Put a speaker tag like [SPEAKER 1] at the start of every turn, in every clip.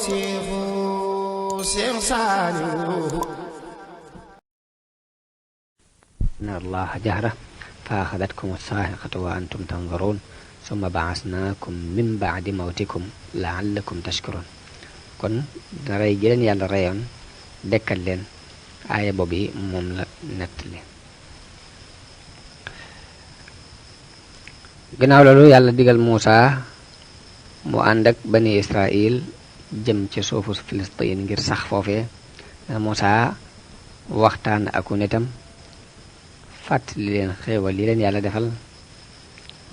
[SPEAKER 1] Seex Saaliw
[SPEAKER 2] inna allaha jahra fa axadatkum as-saa'iqatu wa antum tanzuruun summa ba'asnaakum min ba'di mawtikum la'allakum tashkuruun. kon rey gi leen yàlla reyoon dekkal leen aaya boobu yi moom la nettali. gannaaw loolu yàlla digal Muusa mu ànd ak bani Israil jëm ci suufu Filistiin ngir sax foofee. Muusa waxtaan ak nitam fàttali leen xéewal yi leen yàlla defal,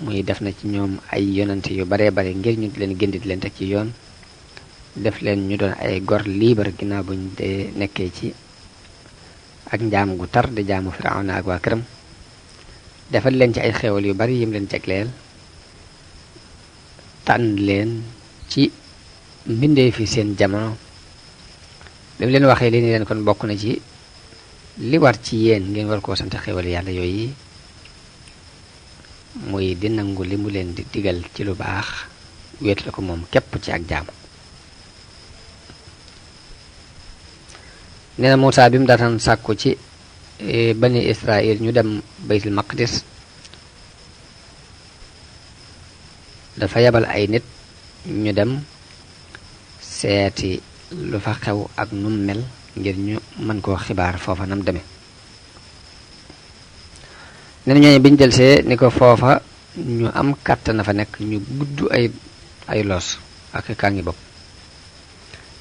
[SPEAKER 2] muy def na ci ñoom ay yonante yu baree bare ngir ñu leen gindi di leen teg ci yoon, def leen ñu doon ay gor liibar ginnaaw buñ dee nekkee ci ak njaam gu tar di jaamu Firawna ak waa këram. defal leen ci ay xéewal yu bari yim leen jagleel, tànn leen ci mbindee fi seen jamono. bi mu leen waxee li ni leen kon bokk na ci li war ci yéen ngeen war koo sant xéewal yàlla yooyu, muy di nangu li mu leen di digal ci lu baax, wéet la ko moom képp ci ak jaamu. nee na Muusaa bi mu daataan sàkku ci bani Israil ñu dem baytul maqdis, dafa yebal ay nit ñu dem seeti lu fa xew ak num mel ngir ñu mën koo xibaar foofa nam deme. nee na ñooñu biñ delsee ni ko foofa ñu am kàttan na fa nekk, ñu gudd ay loos ak kàngi bopp,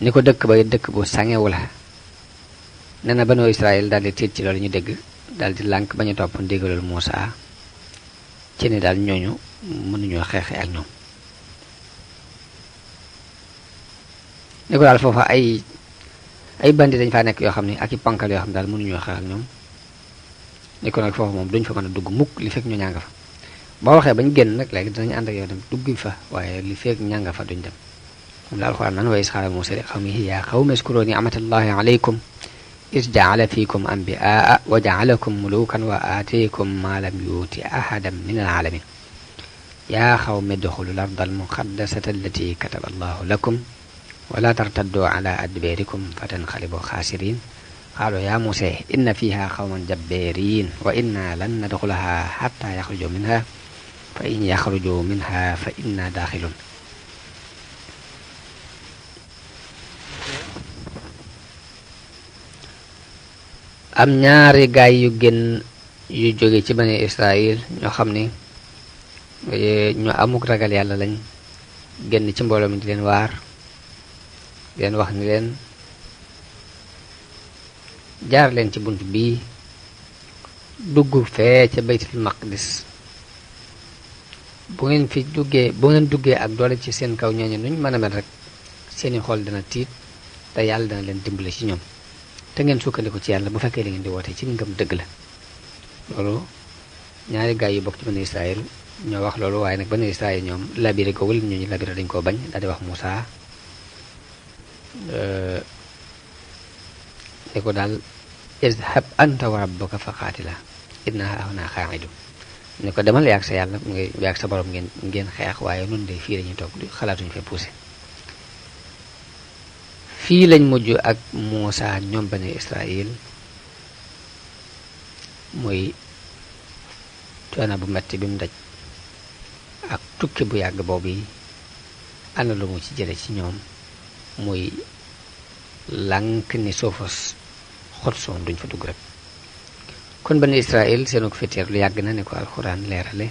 [SPEAKER 2] ni ko dëkk ba dëkk bu sangewu la. nee na banu Israel daal di tiit ci loolu ñu dégg, daal di lànk ba ñu topp ndigalul Muusaa ci ni daal ñooñu mënuñoo xeexe ak ñoom. ni ko daal foofa ay bandi dañ faa nekk yoo xam ne ak i pankal yoo xam ne daal mënuñoo xeex ak ñoom. ni ko nag foofu moom duñ fa mën a dugg mukk li fekk ñu ñaa nga fa. boo waxee bañ génn nag léegi dinañu ànd ak yow dem dugg fa, waaye li fekk ñaa nga fa duñ dem. moom la alxuraan naan wa iz qaala Muusaa li qawmihi yaa qawmi uzkuruu ni'matallahi alaykum iz ja'ala fiikum anbiya'a wa ja'alakum muluukan wa aataakum maa lam yu'ti ahadan minal aalamiin yaa qawmi udxulul ardal muqaddasata allatii kataba Allahu lakum wa laa tartadduu alaa adbaarikum fatanqalibuu xaasiriin. qaaluu yaa Muusaa inna fiihaa qawman jabbaariin wa innaa lan nadxulahaa hattaa yaxrujuu minhaa fa in yaxrujuu minhaa fa innaa daaxiluun. am ñaari gaay yu génn yu jóge ci bani Israil ñoo xam ni ñu amuk ragal yàlla lañ, génn ci mbooloo mi di leen waar, di leen wax ni leen jaar leen ci bunt bii dugg fee ca baytul maqdis. bu ngeen duggee ak doole ci seen kaw ñooñu nuñ mën a mel rek seeni xol dana tiit te yàlla dana leen dimbale ci ñoom, te ngeen sukkandiku ci yàlla bu fekkee li ngeen di woote ci ngëm dëgg la. loolu ñaari gaay yu bokk ci bani Israil ñoo wax loolu, waaye nag bani Israil ñoom labiré ko wul, ñooñu labiré dañ koo bañ, daal di wax Muusaa ni ko daal izhab anta wa rabbuka fa qaatila innaa haahunaa qaa'iduun. ni ko demal yaag sa yàlla yaag sa borom ngeen xeex, waaye nun de fii lañuy toog xalaatuñu fee poussé. fii lañ mujj ak Muusaa ñoom bani Israil, muy coono bu metti bi mu daj ak tukki bu yàgg boobu yi, ana lu mu ci jële ci ñoom, muy lànk ni suufas xot soon duñ fa dugg rek. kon bani Israil seenu ko fiteer lu yàgg na ni ko alxuraan leerale.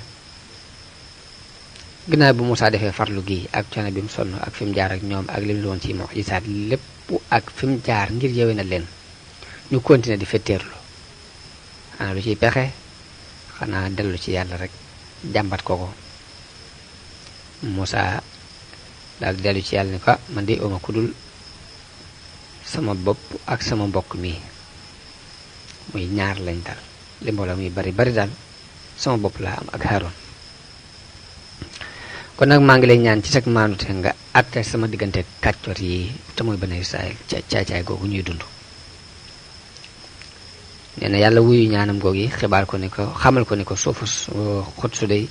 [SPEAKER 2] ginnaaw bu Muusaa defee farlu gi ak coono bi mu sonn ak fi mu jaar ak ñoom ak li mu doon ci mujisaat lépp ak fi mu jaar ngir yewe na leen, ñu continuer di fetteerlu. xanaa lu ciy pexe, xanaa dellu ci yàlla rek jàmbat ko. Muusaa daal di dellu ci yàlla ni ko man de oma ku dul sama bopp ak sama mbokk mi, muy ñaar lañ dal, li mbooloo muy bari bari daal sama bopp laa am ak Haaroon. kon nag maa ngi lay ñaan ci sag maanute nga àtte sama diggante kàccoor yi te muy bani Israil caay-caay googu ñuy dund. nee na yàlla wuyu ñaanam googu yi, xibaar ko ni ko xamal ko ni ko suufu xut su dey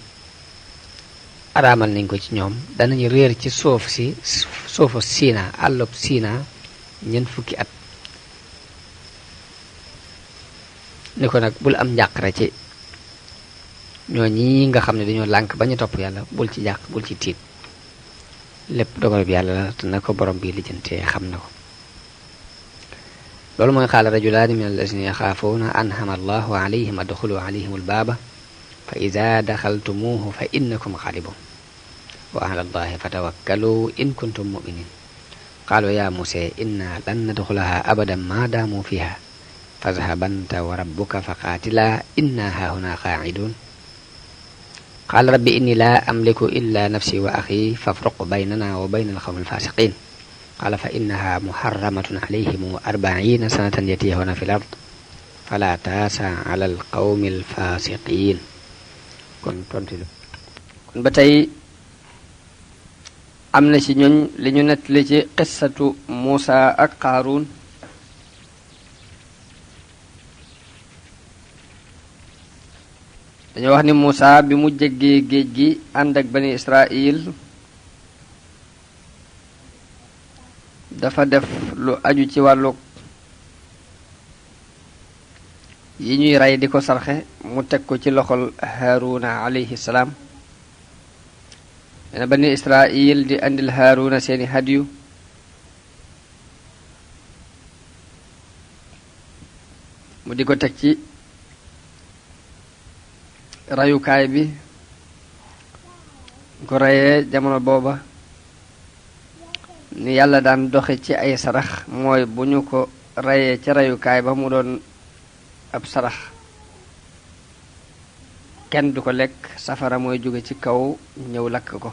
[SPEAKER 2] araamal nañ ko ci ñoom danañu réer ci suufu Siina àllub Siina ñeent fukki at ni ko nag bul am njàqare ci ñoo ñi nga xam ne dañoo lànk bañu topp yàlla bul ci jàq bul ci tiit lépp dogal bi yàlla la te na ko borom bi lijjantee xam na ko loolu mooy qaala rajulaani min allazina yaxaafuuna an'ama allahu alayhim adxulu alayhim albaaba fa ida daxaltumuuhu fa innakum xaalibun wa ala allahi fatawakkalu in kuntum muminin qaalu ya musa inna lan nadxulaha abadan ma daamu fiha fadhhab anta wa rabbuka fa qaatila inna haahuna qaacidun qaala rabbi inni la amliku illa nafsi wa axi fafruq baynana wa bayna alqawmi alfasiqin qaala fa innaha muharramatun alayhim 40 sanatan yatihuna fi l ard fala taasa ala alqawmi alfasiqin kon tontu kon ba tey am na ci ñooñ li ñu nettali ci qissatu Muusa ak Qaaruun dañoo wax ni Muusa bi mu jéggee géej gi ànd ak bani Israil dafa def lu aju ci wàllu yi ñuy rey di ko sarxe mu teg ko ci loxol Haaruna alayhi salaam dana bani Israil di andil Haaruna seeni hadiyu mu di ko teg ci rayukaay bi ko reyee jamono booba ni yàlla daan doxe ci ay sarax mooy bu ñu ko reyee ca rayukaay ba mu doon ab sarax kenn du ko lekk safara mooy jóge ci kaw ñëw lakk ko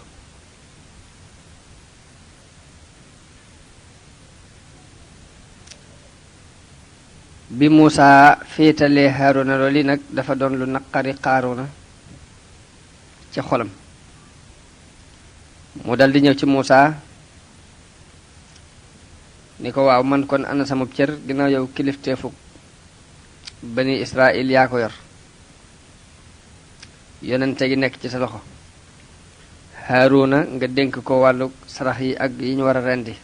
[SPEAKER 2] bi Muusa féetalee Haaruna loolu nag dafa doon lu naqari Qaaruuna ci xolam mu dal di ñëw ci Muusa ni ko waaw man kon ana sama cër ginnaaw yow kilifteefu bani Israil yaa ko yor yonente gi nekk ci sa loxo Haaruna nga dénk ko wàllu sarax yi ak yi ñu war a rendi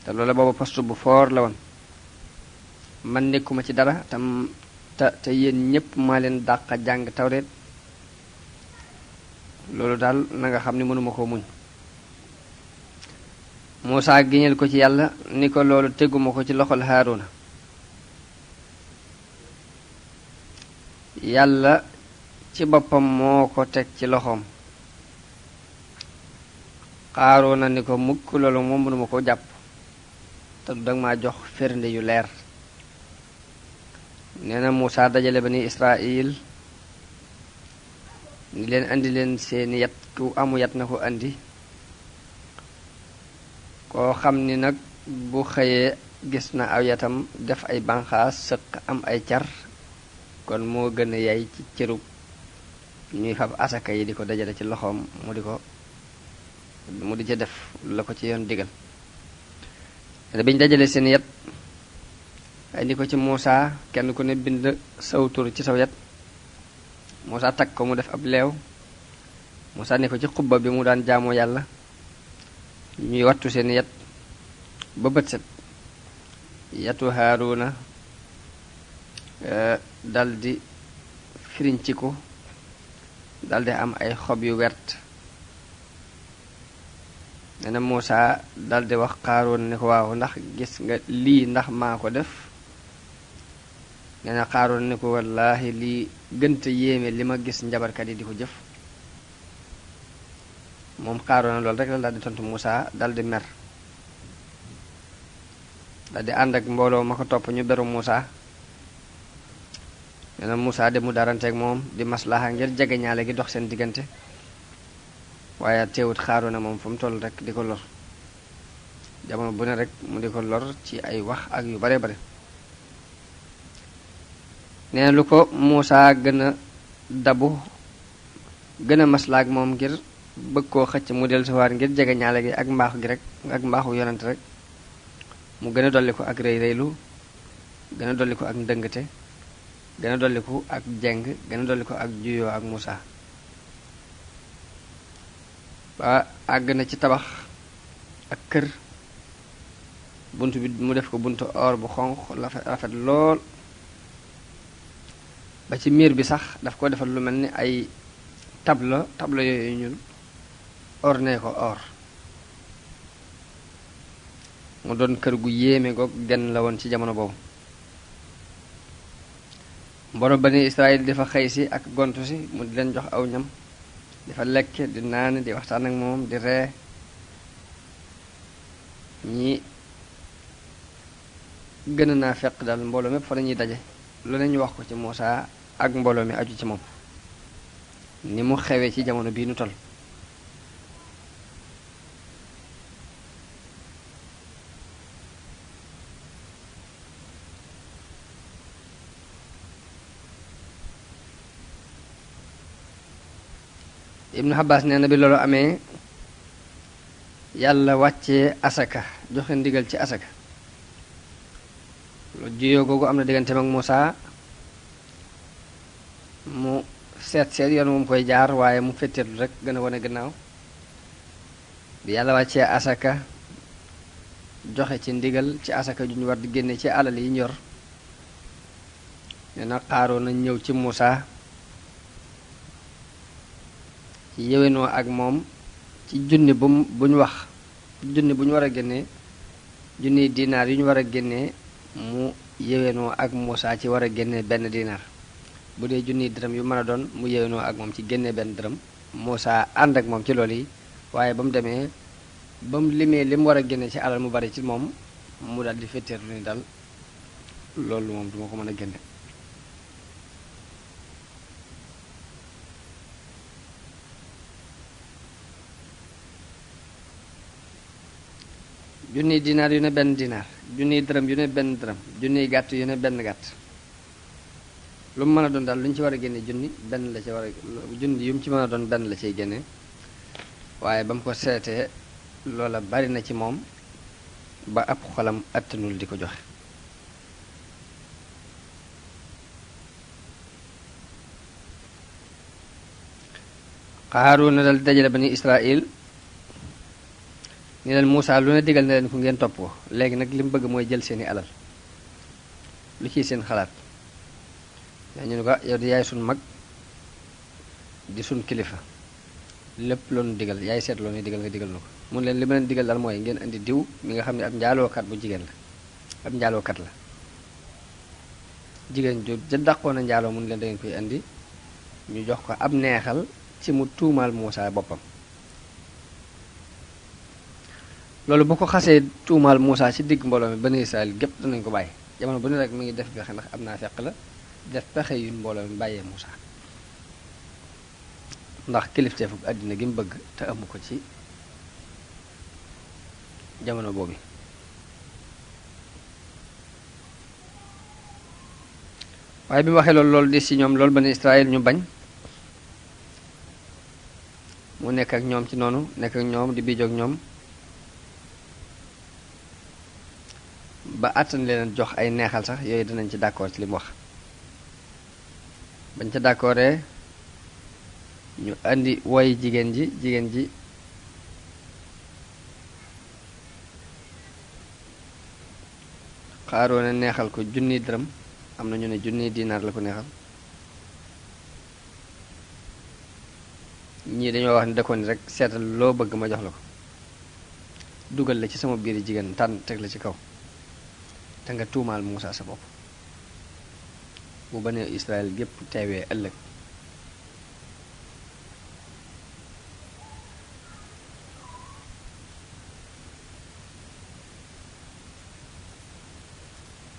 [SPEAKER 2] te loola booba poste bu foor la woon man nekkuma ci dara te yéen ñépp maa leen dàq jàng tawreet loolu daal na nga xam ni mënuma koo muñ Muusaa giñal ko ci yàlla ni ko loolu teguma ko ci loxol Haaruna yàlla ci boppam moo ko teg ci loxoom Haaruna ni ko mukk loolu moom mënuma koo jàpp te du danga maa jox firnde yu leer nee na Muusaa dajale bani Israil ni leen andi leen seeni yat ku amu yat na ko andi koo xam ni nag bu xëyee gis na aw yatam def ay banqaas sëq am ay car kon moo gën a yay ci cërub ñuy fab asaka yi di ko dajale ci loxoom mu di ca def la ko ci yoon digal biñ dajale seen yat indi ko ci Muusaa kenn ku ne bind saw tur ci saw yat Muusaa takk ko mu def ab leew Muusaa ne ko ci xubba bi mu daan jaamoo yàlla ñuy wattu seen yat ba bët set yatu Haaruna daldi firinciku daldi am ay xob yu wert nee na Muusaa daldi wax Qaaruun ne ko waaw ndax gis nga lii ndax maa ko def nee na Qaaruun ne ko wallaahi lii gënta yéeme li ma gis njabarkat yi di ko jëf moom Qaaruun loolu rek la daldi tontu Muusaa daldi mer daldi ànd ak mbooloo ma ko topp ñu beru Muusaa nee na Muusaa de mu daranteeg moom di maslaha ngir jege ñaale gi dox seen diggante waaye teewut Qaaruun moom fu mu toll rek di ko lor jamono bu ne rek mu di ko lor ci ay wax ak yu bare bare nee na lu ko Muusaa gën a dabu gën a maslaak moom ngir bëgg koo xëcc mu del siwaar ngir jege ñaale gi ak mbaaxu gi rek ak mbaaxu yonent rek mu gën a dolli ko ak rëy rëylu gën a dolli ko ak ndëngte gën a dolli ko ak jeng gën a dolli ko ak juyoo ak Muusaa ba àgg na ci tabax ak kër bunt bi mu def ko buntu or bu xonq rafet lool ba ci miir bi sax daf ko defal lu mel ni ay tableau yooyu ñun orné ko or mu doon kër gu yéeme goog genn la woon ci jamono boobu mbooloo bani Israël dafa xëy si ak gontu si mu di leen jox aw ñam dafa lekk di naan di waxtaan ak moom di ree ñi gën naa fekk daal mbooloo mépp fa la ñuy daje lu ne ñu wax ko ci Muusaa ak mbooloo mi aju ci moom ni mu xewee ci jamono bii nu toll Ibnu Abbas nee na bi loolu amee yàlla wàccee asaka joxe ndigal ci asaka lu juyoo googu am na digganteem ak Muusaa mu seet yoon moom koy jaar waaye mu fetteetlu rek gën a wane gannaaw bi yàlla wàccee asaka joxe ci ndigal ci asaka ju ñu war di génne ci alal yi ñor nee na Qaaruun na ñëw ci Muusaa ci yéwénoo ak moom ci junni bu ñu wax junni bu ñu war a génnee junni dinaar yu ñu war a génnee mu yéwénoo ak Muusaa ci war a génnee benn dinaar bu dee junni dërëm yu mën a doon mu yéwénoo ak moom ci génnee benn dërëm Muusaa ànd ak moom ci loolu yi waaye ba mu demee ba mu limee li mu war a génne ci alal mu bari ci moom mu daal di fetteerlu ni daal loolu moom duma ko mën a génne junniy dinaar yu ne benn dinaar junniy dërëm yu ne benn dërëm junniy gàtt yu ne benn gàtt lu mu mën a doon daal lu ñu ci war a génne junni benn la ci war a junni yu mu ci mën a doon benn la ciy génne waaye ba mu ko seetee loola bari na ci moom ba ab xolam attanul di ko joxe Qaaruuna dal dajale bani Israël ni leen Muusaa lu ne digal na leen ku ngeen topp ko léegi nag li mu bëgg mooy jël seeni alal lu ciy seen xalaat ñu ne ko yow di yaay sun mag di sun kilifa lépp loonu digal yaay seet loonu digal nga digal na ko mun leen li ma leen digal daal mooy ngeen indi diw mi nga xam ne ab njaalookat bu jigéen la ab njaalookat la jigéen ju ja dàqoon a njaaloo mun leen da ngeen koy indi ñu jox ko ab neexal ci mu tuumaal Muusaa boppam loolu bu ko xasee tuumaal Muusaa ci digg mbooloo mi bani Israël gépp danañ ko bàyyi jamono bu ne rek mi ngi def pexe ndax am naa fekk la def pexe yu mbooloo mi bàyyee Muusaa ndax kilifteefu àddina gi mu bëgg te amu ko ci jamono boobu waaye bi mu waxee loolu di ci ñoom loolu bani Israël ñu bañ mu nekk ak ñoom ci noonu nekk ak ñoom di biijoog ñoom ba àttan leen jox ay neexal sax yooyu dinañ ci d'accord ci li mu wax bañ ca d'accordee ñu indi woy jigéen ji Qaaruuna neexal ko junni dërëm am na ñu ne junni dinaar la ko neexal ñii dañoo wax ni da ko ni rek seetal loo bëgg ma jox la ko dugal la ci sama biir jigéen tànn teg la ci kaw te nga tuumaal Muusaa sa bopp bu bani Israël gépp teewee ëllëg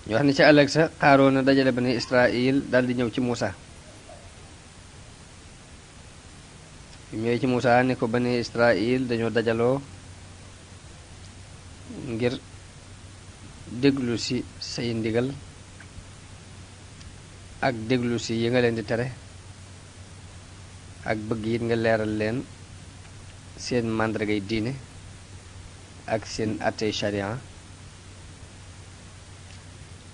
[SPEAKER 2] ñu wax ni ci ëllëg sa Qaaruuna dajale bani Israël daldi ñëw ci Muusaa bi ñëwee ci Muusaa ni ko bani Israël dañoo dajaloo ngir déglu ci say ndigal ak déglu ci yi nga leen di tere ak bëgg it nga leeral leen seen màndargay diine ak seen attey sharia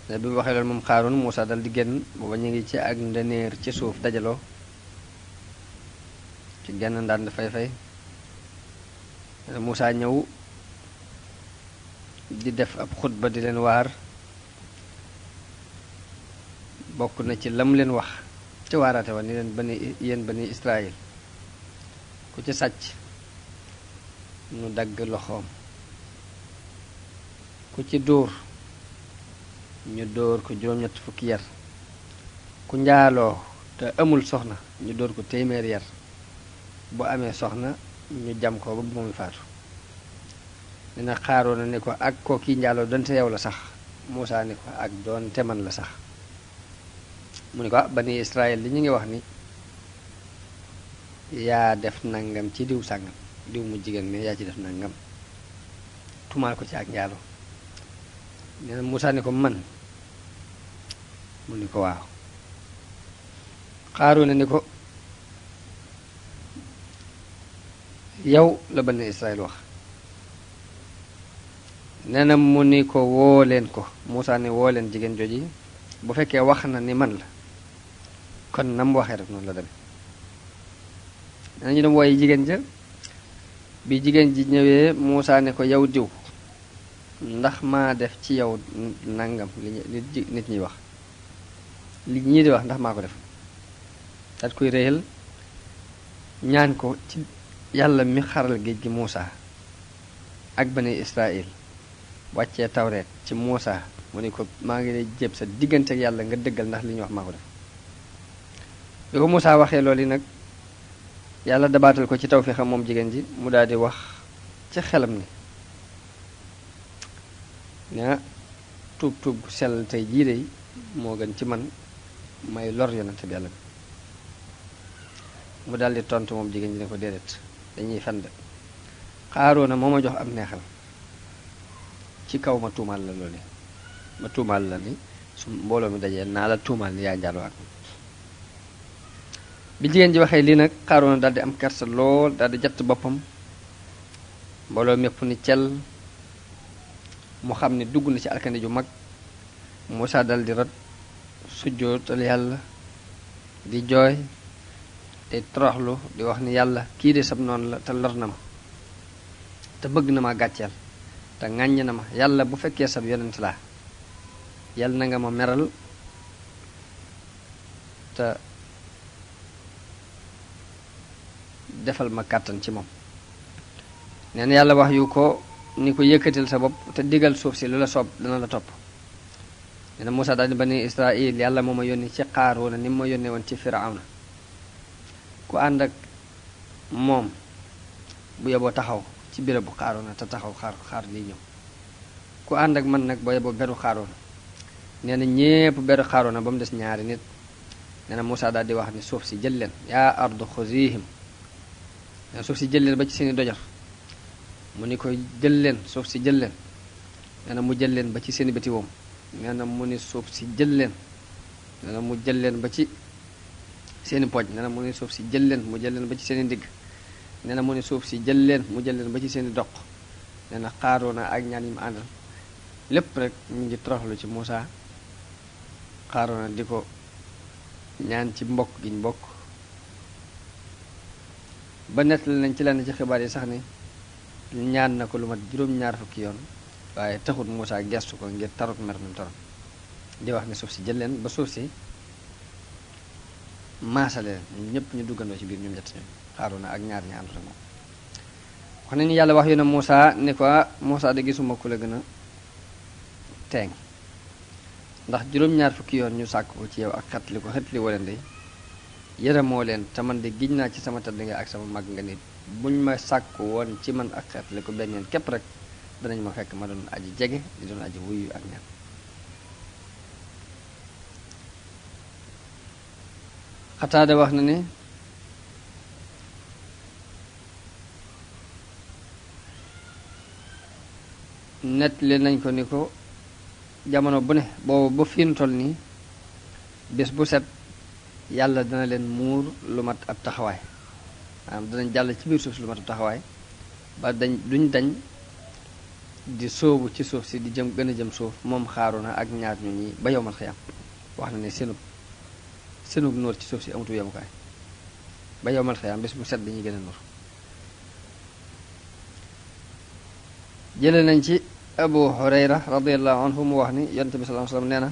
[SPEAKER 2] ne bi mu waxee loolu moom Qaaruun Muusaa dal di génn booba ñu ngi ci ak ndeneer ci suuf dajaloo ci genn ndànd fay-fay Muusaa ñëw di def ab xutba di leen waar bokk na ci lam leen wax ci waaraate wa ni leen yéen bani Israël ku ci sàcc nu dagg loxoom ku ci dóor ñu dóor ko juróom-ñett fukki yar ku njaaloo te amul soxna ñu dóor ko téeméeri yar bu amee soxna ñu jam ko ba bu muy faatu dina Xaaroona ni ko ak ko kii njaaloo donte yow la sax Muusaa ni ko ak doonte man la sax mu ni ko bani Israël li ñu ngi wax ni yaa def nangam ci diw sàngam diw mu jigéen mi yaa ci def nangam tumaal ko ci ak njaaloo nee na Muusaa ni ko man mu ni ko waaw Xaaroona ni ko yow la bani Israël wax nee na mu ni ko woo leen ko Muusaa ni woo leen jigéen joji bu fekkee wax na ni man la kon nam waxee rek noonu la demee nee na ñu dem wooyi jigéen ja bi jigéen ji ñëwee Muusaa ne ko yow diw ndax maa def ci yow nangam li nit ñi wax li ñii di wax ndax maa ko def daat koy réyal ñaan ko ci yàlla mi xaral géej gi Muusaa ak bani Israël wàccee tawreet ci Muusaa mu ni ko maa ngi lay jéb sa diggante ak yàlla nga dëggal ndax li ñu wax maa ko def bi ko Muusaa waxee loolu yi nag yàlla dabaatal ko ci tawfiixam moom jigéen ji mu daal di wax ci xelam ni ne tuub tuub gu sell tey jii de moo gën ci man may lor yonente bi yàlla bi mu daldi tontu moom jigéen ji ne ko déedéet dañuy fen de Xaaroona moo ma jox am neexal ci kaw ma tuumaal la loolu ma tuumaal la ni su mbooloo mi dajee naa la tuumaal ni yaa njaaloo ak bi jigéen ji waxee lii nag Xaaroona daldi am kersa lool daldi jatt boppam mbooloo mépp ni cel mu xam ne dugg na ci alkande ju mag Muusaa daldi rat sujjootal yàlla di jooy te toroxlu di wax ni yàlla kii de sab noonu la te lor na ma te bëgg na ma gàcceel te ŋàññ na ma yàlla bu fekkee sab yonent laa yàlla na nga ma meral te defal ma kàttan ci moom nee na yàlla wax yu ko ni ko yëkkatil sa bopp te digal suuf si lu la soob dana la topp nee na Muusaa daal di bani Israël yàlla moo ma yónni ci Xaaroona ni mu ma yónnee woon ci Firawna ku ànd ak moom bu yeboo taxaw ci béréb bu Xaaroona te taxaw xaar lii ñëw ku ànd ak man nag boo yeboo beru Xaaroona nee na ñépp beru Xaaroona ba mu des ñaari nit nee na Muusaa daal di wax ni suuf si jël leen yaa ardu xuzihim nee na suuf si jël leen ba ci seeni dojar mu ni ko jël leen suuf si jël leen nee na mu jël leen ba ci seeni bëti woom nee na mu ni suuf si jël leen nee na mu jël leen ba ci seeni pooj nee na mu ni suuf si jël leen mu jël leen ba ci seeni ndigg nee na mu ni suuf si jël leen mu jël leen ba ci seeni doq nee na Xaaroona ak ñaan yi mu àndal lépp rek ñu ngi toroxlu ci Muusaa Xaaroona di ko ñaan ci mbokk gi ñu bokk ba nettali nañ ci lenn ci xibaar yi sax ni ñaan na ko lu mat juróom-ñaar fukki yoon waaye taxut Muusaa gestu ko ngir taruk mer mi torom di wax ne suuf si jël leen ba suuf si maasale leen ñëpp ñu duggandoo ci biir ñoom ñett ñoom Xaaroona ak ñaar ñi ànd ak moom wax nañu yàlla wax yu ne Muusaa ni ko Muusaa de gisuma ku la gën a teeng ndax juróom-ñaar fukki yoon ñu sàkk ko ci yow ak xetli ko xetli wala ndey yërëmoo leen te man de giñ naa ci sama tëdd nga ak sama mag nga nit buñ ma sàkku woon ci man ak xetli ko benn yoon képp rek danañ ma fekk ma doon aji jege di doon aji wuyu ak ñaan Xataada wax na ne nettali nañ ko ni ko jamono bu ne boobu ba fi nu toll nii bés bu set yàlla dana leen muur lu mat ab taxawaay maanaam danañ jàll ci biir suuf si lu mat ab taxawaay ba duñ dañ di sóobu ci suuf si di jëm gën a jëm suuf moom Xaaroona ak ñaar ñu ñi ba yowmal xiyaam wax na ne seenub nóor ci suuf si amatu yemukaay ba yowmal xiyaam bés bu set dañuy gën a nóor jële nañ ci Abu Hurayra radiyallahu anhu mu wax ni yonent bi sallallahu alayhi wasallam nee na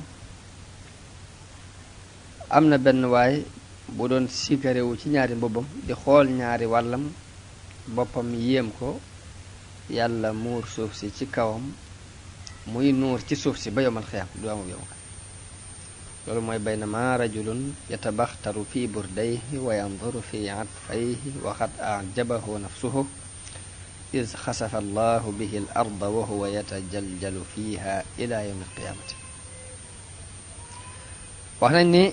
[SPEAKER 2] am na benn waay bu doon sikarewu ci ñaari mbubbam di xool ñaari wàllam boppam yéem ko yàlla muur suuf si ci kawam muy nuur ci suuf si ba yomal xiyam du amul yom loolu mooy baynama rajulun yatabaxtaru fi burdayhi wa yanduru fi atfayhi wa qad ajabahu nafsuhu iz xasafa allahu bihi al arda wa huwa yatajaljalu fiha ila yawm al qiyamati wax nañ ni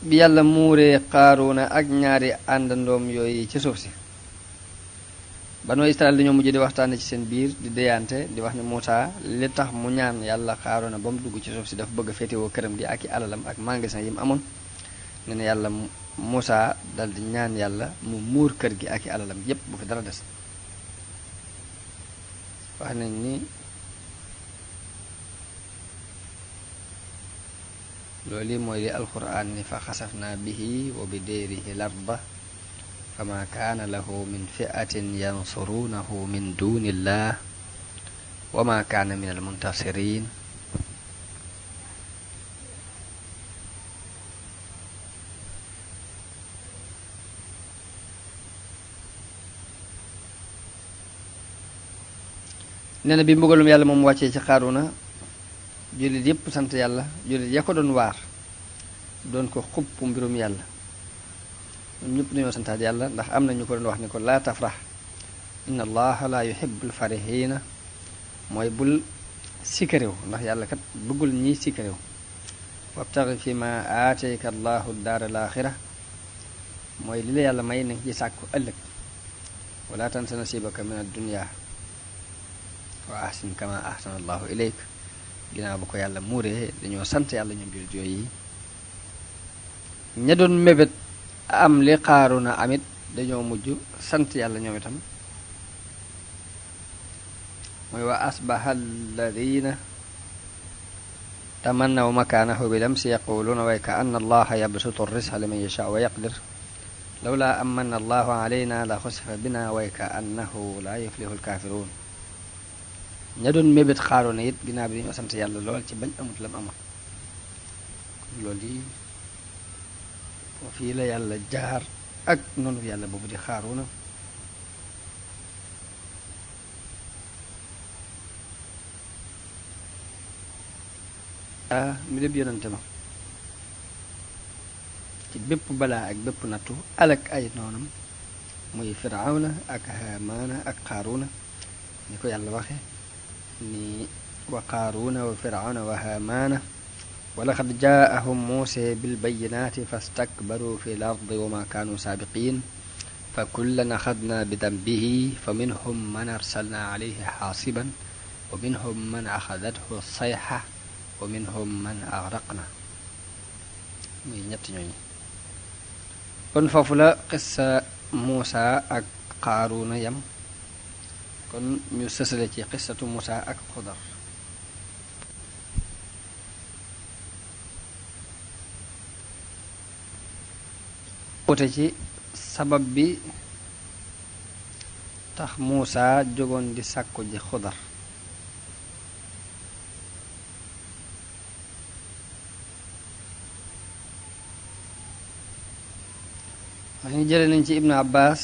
[SPEAKER 2] bi yàlla muuree Qaaruuna ak ñaari àndandoom yooyu ci suuf si Banu Israel dañoo mujj di waxtaane ci seen biir di deyante di wax ne Muusaa li tax mu ñaan yàlla Qaaruuna ba mu dugg ci suuf si dafa bëgg a féetewoo këram gi ak i alalam ak magasin yi mu amoon ne na yàlla Muusaa dal di ñaan yàlla mu muur kër gi ak i alalam yépp bu fi dara des wax nañ ni loolu mooy li alquran ni fa xasafna bihi wa bi déerihi larda fama kaana lahu min fi'atin yansurunahu min dunillah wa ma kaana min almuntasirin nee na bi mbugalum yàlla moom wàccee ci Qaaruuna jullit yépp sant yàlla jullit ya ko doon waar doon ko xupp mbirum yàlla ñoom ñëpp dañoo santaat yàlla ndax am na ñu ko doon wax ni ko laa tafrax inna allaha la yuhibbul farihina mooy bul sikaréew ndax yàlla kat bëggul ñiy sikaréew wabtaxi fi ma aatayka allahu daara alaaxira mooy li la yàlla may na ci sàkku ëllëg wala tansa nasibaka min addunya wa ahsin kama ahsana allahu ilayk ginnaaw ba ko yàlla muuree dañoo sant yàlla ñoom jullit yooyu ña doon mébét am li Qaaruuna amit dañoo mujj sant yàlla ñoom itam mooy wa asbaha alladina tamannaw makaanahu bil amsi yaquluuna way ka anna allaha yabsutu risqa liman yashaa wa yaqdir lawla amanna allahu alayna la xusifa bina way ka annahu la yuflihu alkaafiruun ña doon mébét Qaaruuna it ginnaaw bi dañoo sant yàlla lool ci bañ amut lam amoon loolu yi fii la yàlla jaar ak noonu yàlla boobu di Qaaruuna mi lépp yonante ma ci bépp balaa ak bépp nattu alak ay noonam muy Firawna ak Haamaana ak Qaaruuna ni ko yàlla waxe ni wa Qaaruuna wa Firawna wa Haamaana wa laqad jaa'ahum Muusaa bilbayyinaati fastakbaruu fi l-ardi wa maa kaanuu saabiqiin fa kullan axadnaa bidanbihi fa minhum man arsalnaa alayhi xaasiban wa minhum man axadathu sayxa wa minhum man agraqnaa muy ñett ñooñu kon foofu la qissa Muusaa ak Qaaruuna yam kon ñu sësale ci qissatu Muusaa ak Xudar wute ci sabab bi tax Muusaa jógoon di sàkku ji Xudar wax ñu jële nañ ci Ibnu Abbaas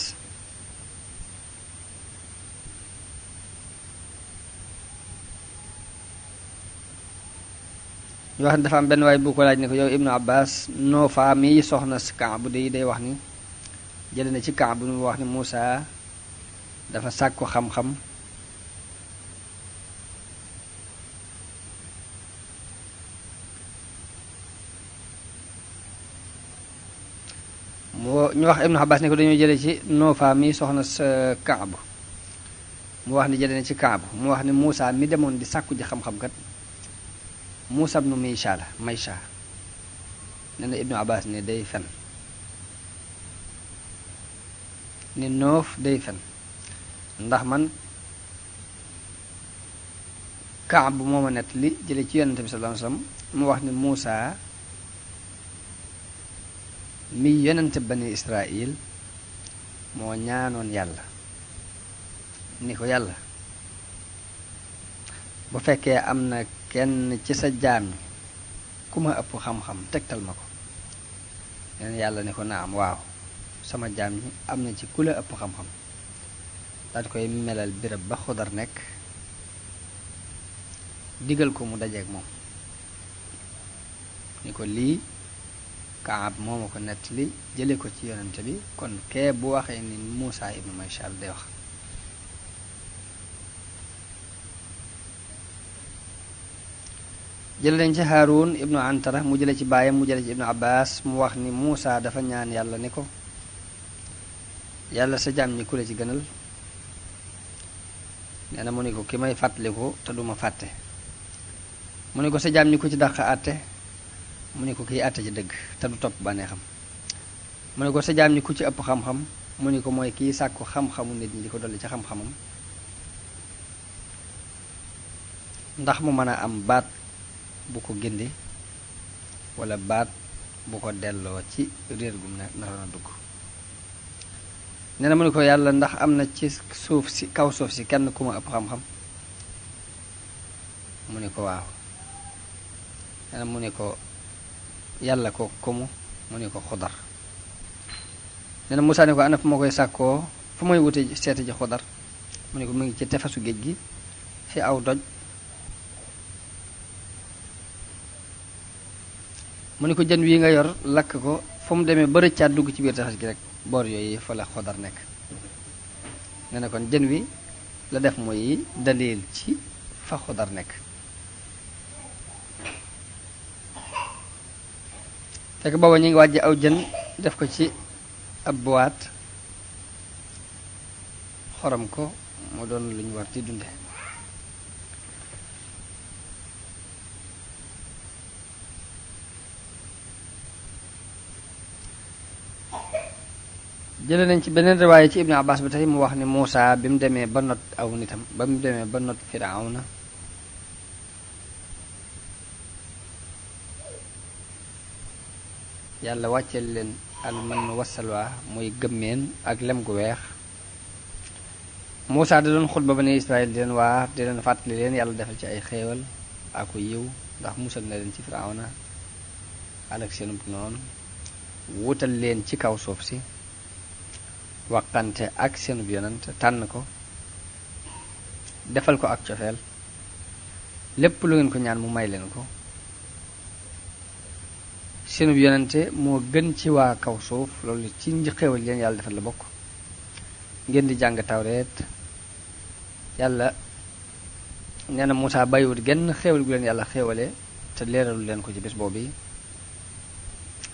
[SPEAKER 2] ñu wax ne dafa am benn waay bu ko laaj ne ko yow Ibnu Abbas noo faa mi soxna si Kaab bu day wax ni jële na ci Kaab bu mu wax ne Muusaa dafa sàkku xam-xam ñu wax Ibnu Abbas ne ko dañoo jële ci noo faa mi soxna sa Kaab mu wax ni jële na ci Kaab mu wax ne Muusaa mi demoon di sàkku ji xam-xam kat Muusaa ibnu Maysha nee na Ibnu Abbas ne day fen ni noof day fen ndax man Kaab moo ma nett li jële ci yonente bi sallallahu alayhi wasallam mu wax ni Muusaa mi yonente bani Israil moo ñaanoon yàlla ni ko yàlla bu fekkee am na kenn ci sa jaam ñi ku ma ëpp xam-xam tegtal ma ko. neen yàlla ne ko naam waaw sama jaam ñi am na ci ku la ëpp xam-xam daal koy melal béréb ba Xudar nekk digal ko mu dajeeg moom ni ko lii Kaab moo ma ko nettali jële ko ci yonente bi kon kee bu waxee ni Muusaa ibnu Mayshal day wax. jële nañ ci Haarun ibnu Antara mu jële ci baayam mu jële ci ibnu Abbas mu wax ni Muusaa dafa ñaan yàlla ni ko yàlla sa jaam ñi ku la ci gënal. nee na mu ni ko ki may fàttaliku te duma fàtte. mu ni ko sa jaam ñi ku ci dàq àtte. mu ni ko kiy àtte ci dëgg te du topp bànneexam. mu ni ko sa jaam ñi ku ci ëpp xam-xam. mu ni ko mooy kiy sàkku xam-xamu nit ñi di ko dolli ci xam-xamam. ndax mu mën a am baat bu ko gindi wala baat bu ko delloo ci réer gum ne naroon a dugg. nee na mu ni ko yàlla ndax am na ci suuf si kaw suuf si kenn ku ma ëpp xam-xam. mu ni ko waaw. nee na mu ni ko yàlla ko kumu mu ni ko Xudar. nee na Musaa ni ko ana fu ma koy sàkkoo fu may wute seeti ji Xudar. mu ni ko mu ngi ci tefesu géej gi fi aw doj. mu ni ko jën wi nga yor lakk ko fu mu demee ba rëccaat dugg ci biir tefes gi rek boor yooyu fa la Xudar nekk. nee na kon jën wi la def mooy dalil ci fa Xudar nekk. fekk booba ñu ngi wàjj aw jën def ko ci ab boîte xorom ko mu doon lu ñu war di dunde. jële nañ ci beneen riwaaya ci Ibnu Abbas bi tey mu wax ni Muusaa bi mu demee ba not aw nitam ba mu demee ba not Firawna yàlla wàcceel leen almann wasalwa muy gëmmeen ak lem gu weex. Muusaa da doon xutba Bani Israël di leen waar di leen fàttali leen yàlla defal ci ay xéewal aku yiw ndax musal na leen ci Firawna alak seenub noonu wutal leen ci kaw suuf si waxante ak seenub yonent tànn ko defal ko ak cofeel lépp lu ngeen ko ñaan mu may leen ko. seenub yonente moo gën ci waa kaw suuf loolu ci xéewal leen yàlla defal la bokk. ngeen di jàng tawreet yàlla nee na Muusaa bàyyiwut genn xéewal gu leen yàlla xéewale te leeralu leen ko ci bés boobu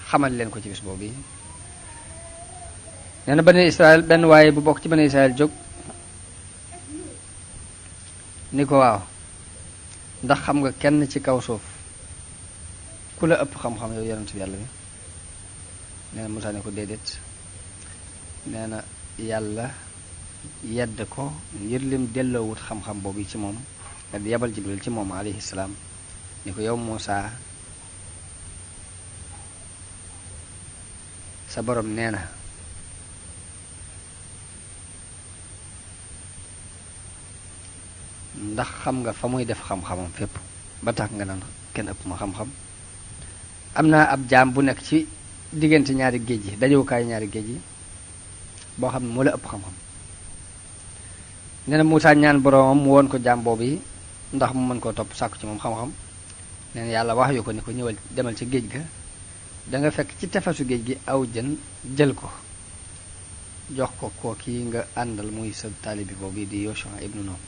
[SPEAKER 2] xamal leen ko ci bés boobu. nee na Bani Israël benn waaye bu bokk ci Bani Israël jóg ni ko waaw ndax xam nga kenn ci kaw suuf ku la ëpp xam-xam yow yonent bi yàlla bi. nee na Muusaa ne ko déedéet. nee na yàlla yedd ko ngir lim delloowut xam-xam boobu ci moom nga di yabal Jibril ci moom alayhi salaam ni ko yow Muusaa sa borom nee na ndax xam nga fa muy def xam-xamam fépp ba tax nga naan kenn ëpp ma xam-xam. am naa ab jaam bu nekk ci diggante ñaari géej yi dajewukaay ñaari géej yi boo xam ne moo la ëpp xam-xam. nee na Muusaa ñaan boroomam mu woon ko jaam boobu yi ndax mu mën koo topp sàkku ci moom xam-xam. nee na yàlla wax yu ko ni ko ñëwal demal ci géej ga da nga fekk ci tefesu géej gi aw jën jël ko jox ko koo kii nga àndal muy sa taalibi boobu di Yoshua ibnu Nun.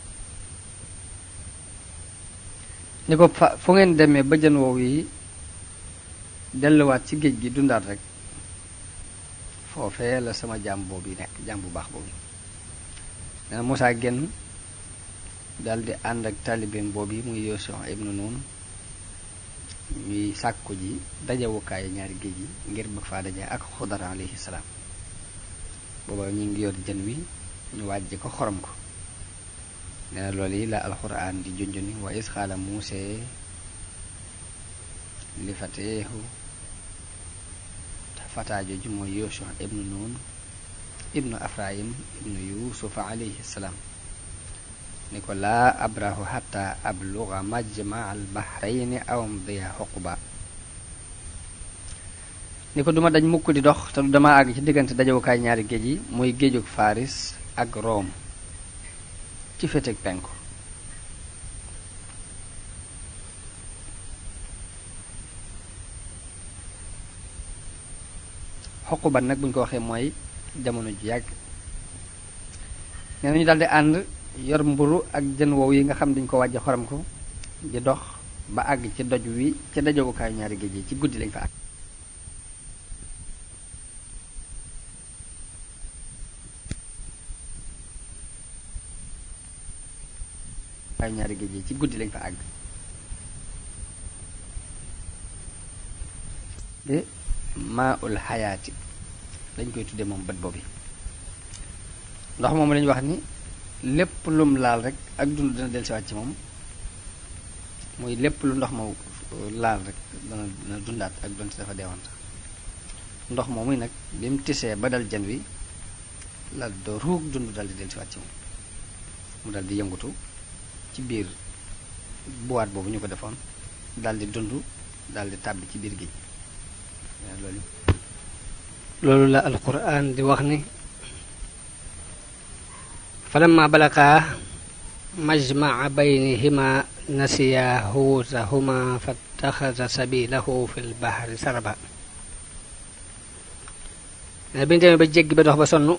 [SPEAKER 2] ni ko fa fu ngeen demee ba jën woowu yi delluwaat ci géej gi dundaat rek foofee la sama jaam boobu yi nekk jaam bu baax boobu. nee na Muusaa génn daldi ànd ak taalibeem boobu yi muy Yoshua ibnu Nun ñuy sàkku ji dajawukaayu ñaari géej yi ngir bëgg faa daje ak Xudar alayhi salaam. booba ñu ngi yor jën wi ñu wàjj ko xorom ko. nee na loolu yi la alxuraan di junjuni wa is xaala Muusaa li fateehu fataa jooju mooy Yoshua ibnu Nun ibnu Afraim ibnu Yuusufa alayhi salaam. ni ko laa abrahu hatta abluga majma al bahrayni aw amdiya xuquba ni ko duma dañ mukk di dox te du dama àgg ci diggante dajewukaay ñaari géej yi muy géejug Faris ak Rome ci féeteg penku xuquba nag buñ ko waxee mooy jamono ju yàgg nee nañu daldi ànd yor mburu ak jën wow yi nga xam dañ ko wàjje xoram ko di dox ba àgg ci doj wi ci dajewukaayu ñaari géej yi ci guddi lañ fa àgg ñaari géej yi ci guddi lañ fa àgg de maa ul xayaati lañ koy tudde moom bët boobu ndox moom lañu wax ni lépp lum laal rek ak dund dana dellusiwaat ci moom muy lépp lu ndox ma laal rek dana dundaat ak donte dafa deewante ndox moomuy nag bi mu tisee ba dal jën wi la doo ruug dund dal di dellusiwaat ci moom mu dal di yëngutu ci biir buwaat boobu ñu ko defoon dal di dund dal di tàbbi ci biir géej loolu la alquran di wax ni falamma balaqa majmaa baynihima nasiya huutahuma fattaxasa sabilahu fi lbahri saraba ne bi ñu demee ba jéggi ba dox ba sonn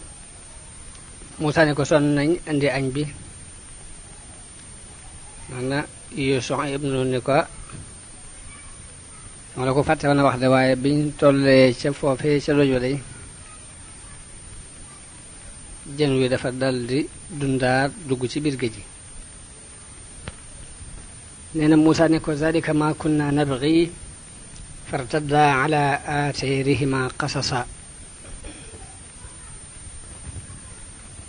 [SPEAKER 2] Muusaa ne ko sonn nañ indi añ bi maana Yuusuf ibnu ni ko moo la ko fàtte woon a wax de waaye biñ tollee ca foofee ca dojo day jën wi dafa daldi dundaat dugg ci biir géej gi nee na Muusaa ne ko zalika ma kunna nabghi fartadda ala aathaarihima qasasa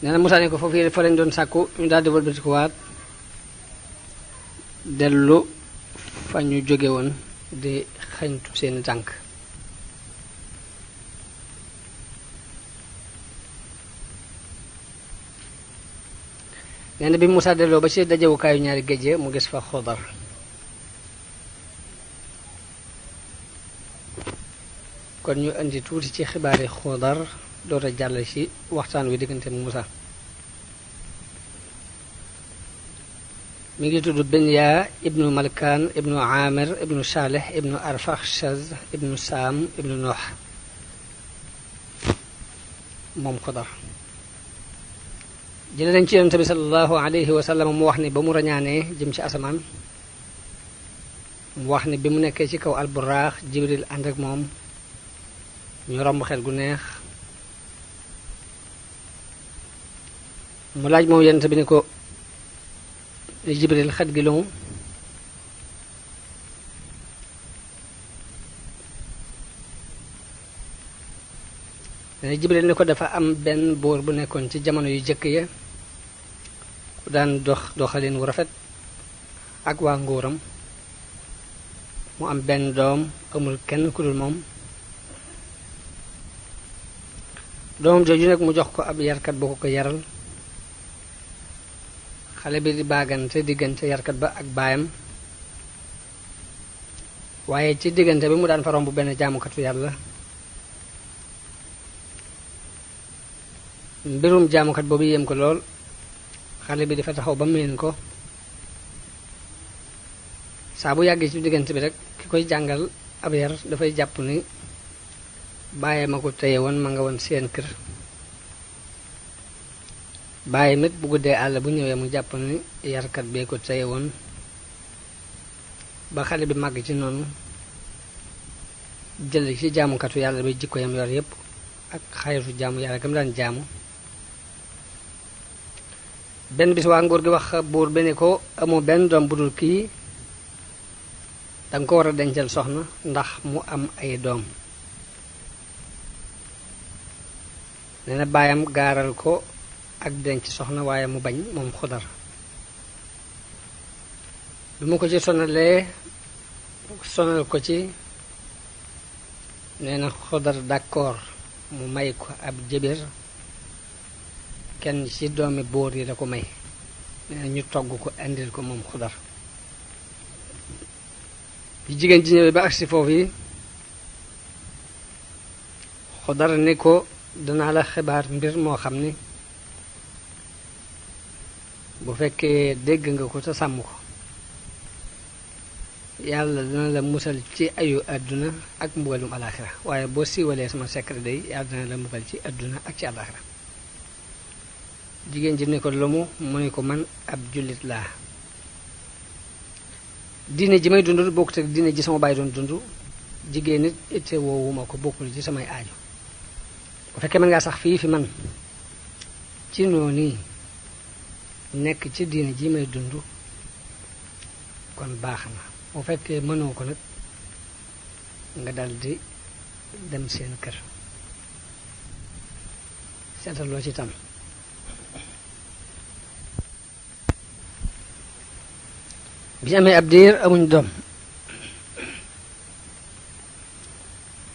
[SPEAKER 2] nee na Muusaa ne ko foofu fa lañ doon sàkku ñu daldi wëlbatikuwaat dellu fa ñu jóge woon di xañtu seeni tànk nee na bi Muusaa delloo ba ci dajewukaayu ñaari géej mu gis fa Xudar kon ñu indi tuuti ci xibaari Xudar doota jàll ci waxtaan wi diggante Muusaa mi ngi tudd Benya ibnu Malkaan ibnu Aamir ibnu Saalih ibnu Arfaxshad ibnu Saam ibnu Noox moom Xudar jële nañ ci Yonent bi sallallahu alayhi wa sallam mu wax ni ba mu rañaanee jëm ci asamaan mu wax ni bi mu nekkee ci kaw alburaax Jibril ànd ak moom ñu romb xel gu neex mu laaj moom Yonent bi ni ko Jibril xet gi lomu dana Jibril ni ko dafa am benn buur bu nekkoon ci jamono yu jëkk ya ku daan doxalin wu rafet ak waa nguuram mu am benn doom amul kenn ku dul moom doomam jooju nag mu jox ko ab yarkat bu ko yaral xale bi di baagante diggante yarkat ba ak baayam waaye ci diggante bi mu daan fa romb benn jaamukatu yàlla mbirum jaamukat boobu yéem ko lool xale bi dafa taxaw ba meen ko saa bu yàggee ci diggante bi rek ki koy jàngal ab yar dafay jàpp ni bàyyi ma ko téye woon ma nga woon seen kër bàyyi mit bu guddee àll bu ñëwee mu jàpp ni yarkat bee ko téye woon ba xale bi màgg ci noonu jël ci jaamukatu yàlla bi jikko yam yor yépp ak xayatu jaamu yàlla gam daan jaamu benn bis waa nguur gi wax buur bi ne ko amoo benn doom bu dul kii danga ko war a dencal soxna ndax mu am ay doom nee na baayam gaaral ko ak denc soxna waaye mu bañ moom Xudar bi mu ko ci sonal ko ci nee na Xudar d'accord mu may ko ab jëbër kenn ci doomi buur yi la ko may ñu togg ko indil ko moom Xudar bi jigéen ji ñëwee ba agsi foofu yi Xudar ni ko danaa la xibaar mbir moo xam ni bu fekkee dégg nga ko te sàmm ko yàlla dana la musal ci ayu àdduna ak mbugalum alaxira waaye boo siiwalee sama secret day yàlla dana la mbugal ci àdduna ak ci alaxira jigéen ji ne ko lumu mu ne ko man ab jullit laa diine ji may dund bokkut ak diine ji sama baay doon dund jigéen nit itte woowuma ko bokkul ci samay aaju bu fekkee mën ngaa sax fii fi man ci noonu nekk ci diine ji may dund kon baax na bu fekkee mënoo ko nag nga daldi dem seen kër seetal loo ci tam bi ñu amee ab diir amuñ doom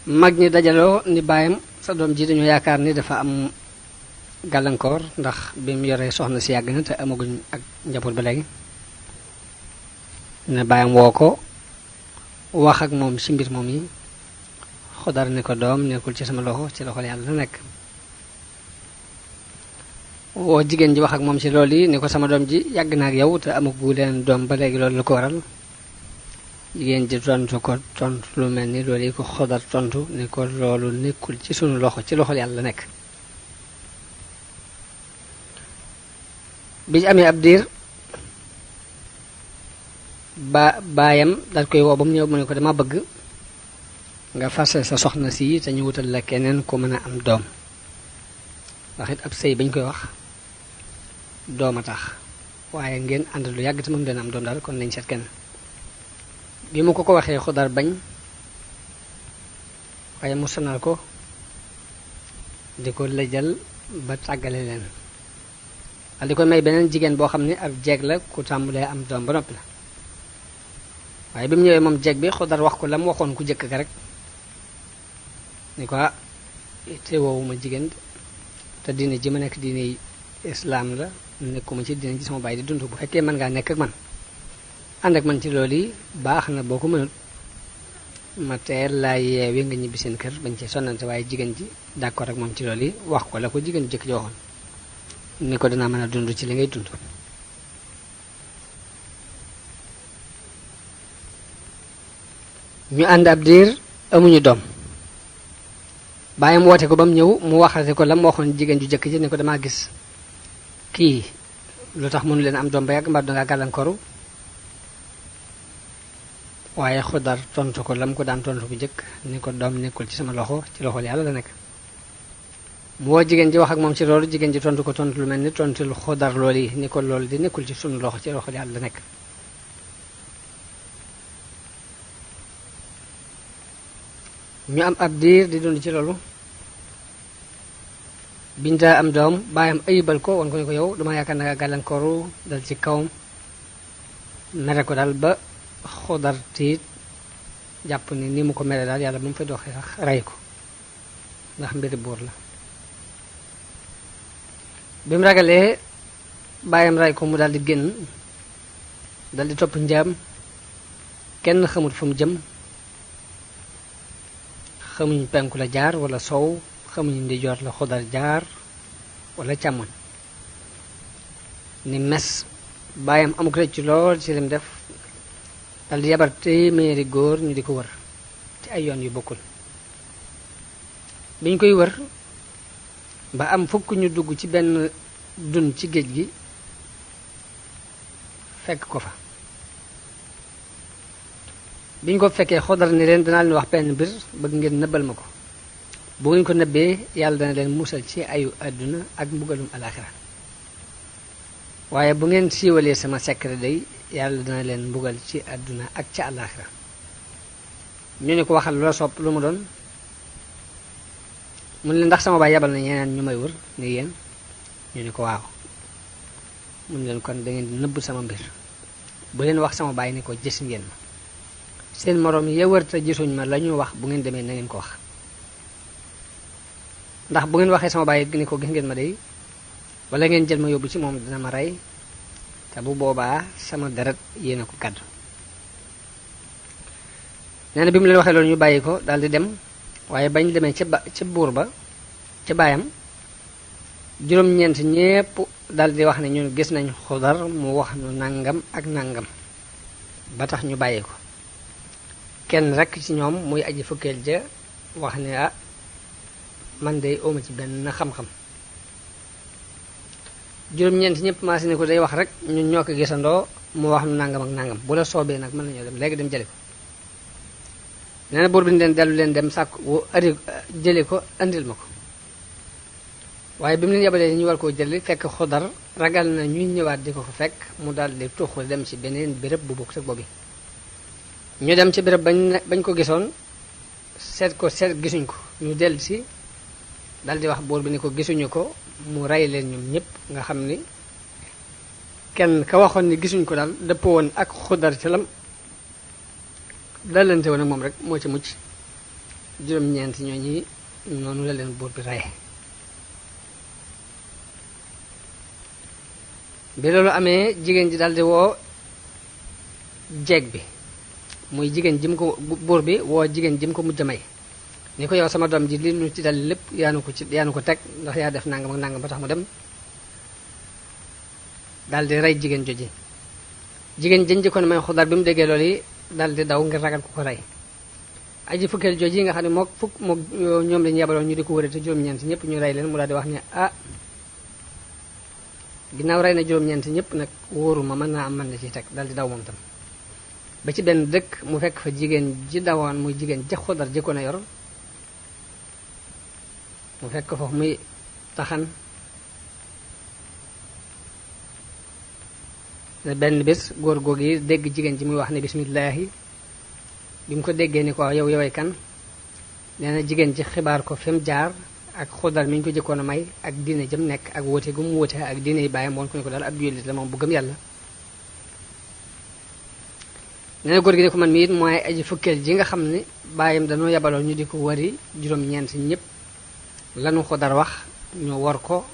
[SPEAKER 2] mag ñi dajaloo ni baayam sa doom ji dañoo yaakaar ni dafa am gàllankoor ndax bi mu yoree soxna si yàgg na te amaguñ ak njaboot ba léegi ne baayam woo ko wax ak moom ci mbir moom yi Xudar ni ko doom nekkul ci sama loxo ci loxol yàlla la nekk woo jigéen ji wax ak moom ci loolu yi ni ko sama doom ji yàgg na ak yow te amagu leen doom ba léegi loolu la ko waral jigéen ji tontu ko tontu lu mel ni loolu yi ko Xudar tontu ni ko loolu nekkul ci sunu loxo ci loxol yàlla la nekk bi amee ab diir baayam daal koy woo ba mu ñëw mu ne ko dama bëgg nga fase sa soxna si te ñu wutal la keneen ku mën a am doom ndax it ab sëy bañ koy wax doom a tax waaye ngeen ànd lu yàgg te moom dana am doom daal kon nañ seet kenn bi mu ko waxee Xudar bañ waaye mu sonal ko di ko lëjal ba tàggale leen al di koy may beneen jigéen boo xam ne ab jeeg la ku tàmbulee am doom ba noppi la waaye bi mu ñëwee moom jeeg bi Xudar wax ko la mu waxoon ku jëkk ka rek ni ko te woowuma jigéen te diine ji ma nekk diine islaam la nekkuma ci diine ji sama baay di dund bu fekkee mën ngaa nekk ak man ànd ak man ci loolu yi baax na boo ko mënut ma teel laa yeewi nga ñibbi seen kër bañ ci sonnante waaye jigéen ji d'accord ak moom ci loolu yi wax ko la ko jigéen jëkk ji waxoon ni ko danaa mën a dund ci li ngay dund ñu ànd ab diir amuñu doom baayam woote ko ba mu ñëw mu waxate ko la mu waxoon jigéen ju jëkk ji ne ko damaa gis kii lu tax mënu leen am doom ba yàgg mbaa dangaa gàllankooru waaye Xudar tontu ko la mu ko daan tontu bu njëkk ni ko doom nekkul ci sama loxo ci loxol yàlla la nekk mu woo jigéen ji wax ak moom ci loolu jigéen ji tontu ko tontu lu mel ni tontul Xudar loolu yi ni ko loolu di nekkul ci sunu loxo ci loxol yàlla la nekk ñu am ab diir di dund ci loolu biñ daa am doom baayam ayibal ko wan ko ne ko yow dama yaakaar na gàllankooru dal ci kawam mere ko daal ba Xudar tiit jàpp ni mu ko mere daal yàlla ba mu fay doxee sax rey ko ndax mbiri buur la bi mu ragalee baayam rey ko mu daal di génn dal di topp njaam kenn xamut fu mu jëm xamuñ penku la jaar wala sow xamuñ ndijoor la Xudar jaar wala càmmoñ ni mes baayam amuk rëcc lool ci lim def dal di yabar téeméeri góor ñu di ko wër ci ay yoon yu bokkul biñ koy wër ba am fukk ñu dugg ci benn dun ci géej gi fekk ko fa biñ ko fekkee Xudar ni leen danaa leen wax benn mbir bëgg ngeen nëbbal ma ko bu ngeen ko nëbbee yàlla dana leen musal ci ayu àdduna ak mbugalum alaxira waaye bu ngeen siiwalee sama secret day yàlla dana leen mbugal ci àdduna ak ca alaxira ñu ne ko waxal lu la sopp lu mu doon mu ne leen ndax sama baay yabal na ñeneen ñu may wër ni yéen ñu ne ko waaw mu ne leen kon da ngeen di nëbb sama mbir bu leen wax sama baay ni ko gis ngeen ma seen moroom ya wër te gisuñ ma la ñu wax bu ngeen demee na ngeen ko wax ndax bu ngeen waxee sama baay ni ko gis ngeen ma day wala ngeen jël ma yóbbu ci moom dina ma rey te bu boobaa sama deret yéena ko gàddu. nee na bi mu leen waxee loolu ñu bàyyi ko daal di dem, waaye bañ demee ca buur ba ca baayam, juróom-ñeent ñépp daal di wax ne ñun gis nañ Xudar mu wax nu nangam ak nangam ba tax ñu bàyyi ko. kenn rekk ci ñoom muy aji fukkeel ja wax ne man day ooma ci benn xam-xam. juróom-ñeent ñëpp maasi ne ko day wax rek ñun ñoo ko gisandoo mu wax nu nangam ak nangam, bu la soobee nag mën nañoo dem léegi dem jëli ko. nee na buur bi ñu leen dellu leen dem sàkk jëli ko andil ma ko. waaye bi mu leen yabalee ñu war koo jëli fekk Xudar ragal na ñuy ñëwaat di ko fa fekk mu daal di tuuxu dem ci beneen béréb bu bokk ak boobu. ñu dem ci béréb bañ ko gisoon seet gisuñ ko, ñu dellu si dal di wax buur bi ni ko gisuñu ko, mu rey leen ñoom ñëpp. nga xam ni kenn ka waxoon ni gisuñ ko daal dëppoo woon ak Xudar ci lam dalante woon ak moom rek moo ci mucc. juróom-ñeent ñooñi noonu la leen buur bi rey. bi loolu amee jigéen ji daal di woo jeeg bi, muy jigéen jim ko buur bi woo jigéen jim ko mujj may ni ko yow sama doom ji li nu ci dal lépp yaanu ko teg ndax yaa def nangam ak nangam ba tax mu dem. daal di rey jigéen joji. jigéen jën jëkkoon may Xudar bi mu déggee loolu yi daal di daw ngir ragal ku ko rey. aji fukkeel joji nga xam ne mook ñoom lañu yebaloon ñu di ko wëre te juróom-ñeent ñëpp ñu rey leen, mu daal di wax ne ginnaaw rey na juróom-ñeent ñëpp nag wóoruma mën naa am man la ciy teg. daal di daw moom tam ba ci benn dëkk mu fekk fa jigéen ji dawoon muy jigéen ja Xudar jëkkoon a yor, mu fekk foofu muy taxan. benn bés góor googu yi dégg jigéen ji muy wax ne bismillaahi. bi mu ko déggee ni ko yow yoway kan, nee na jigéen ji xibaar ko fi mu jaar ak Xudar mi ñu ko jëkkoon a may ak diine jëm nekk ak wóote gu mu wóote ak diine yi bàyyam woon ko ne ko daal ab jullit la moom bu gëm yàlla. nee na góor gi ne ko man mi it mooy aji fukkeel ji nga xam ne bàyyam dañoo yabaloon ñu di ko wari juróom-ñeent ñëpp lanu Xudar wax ñu war ko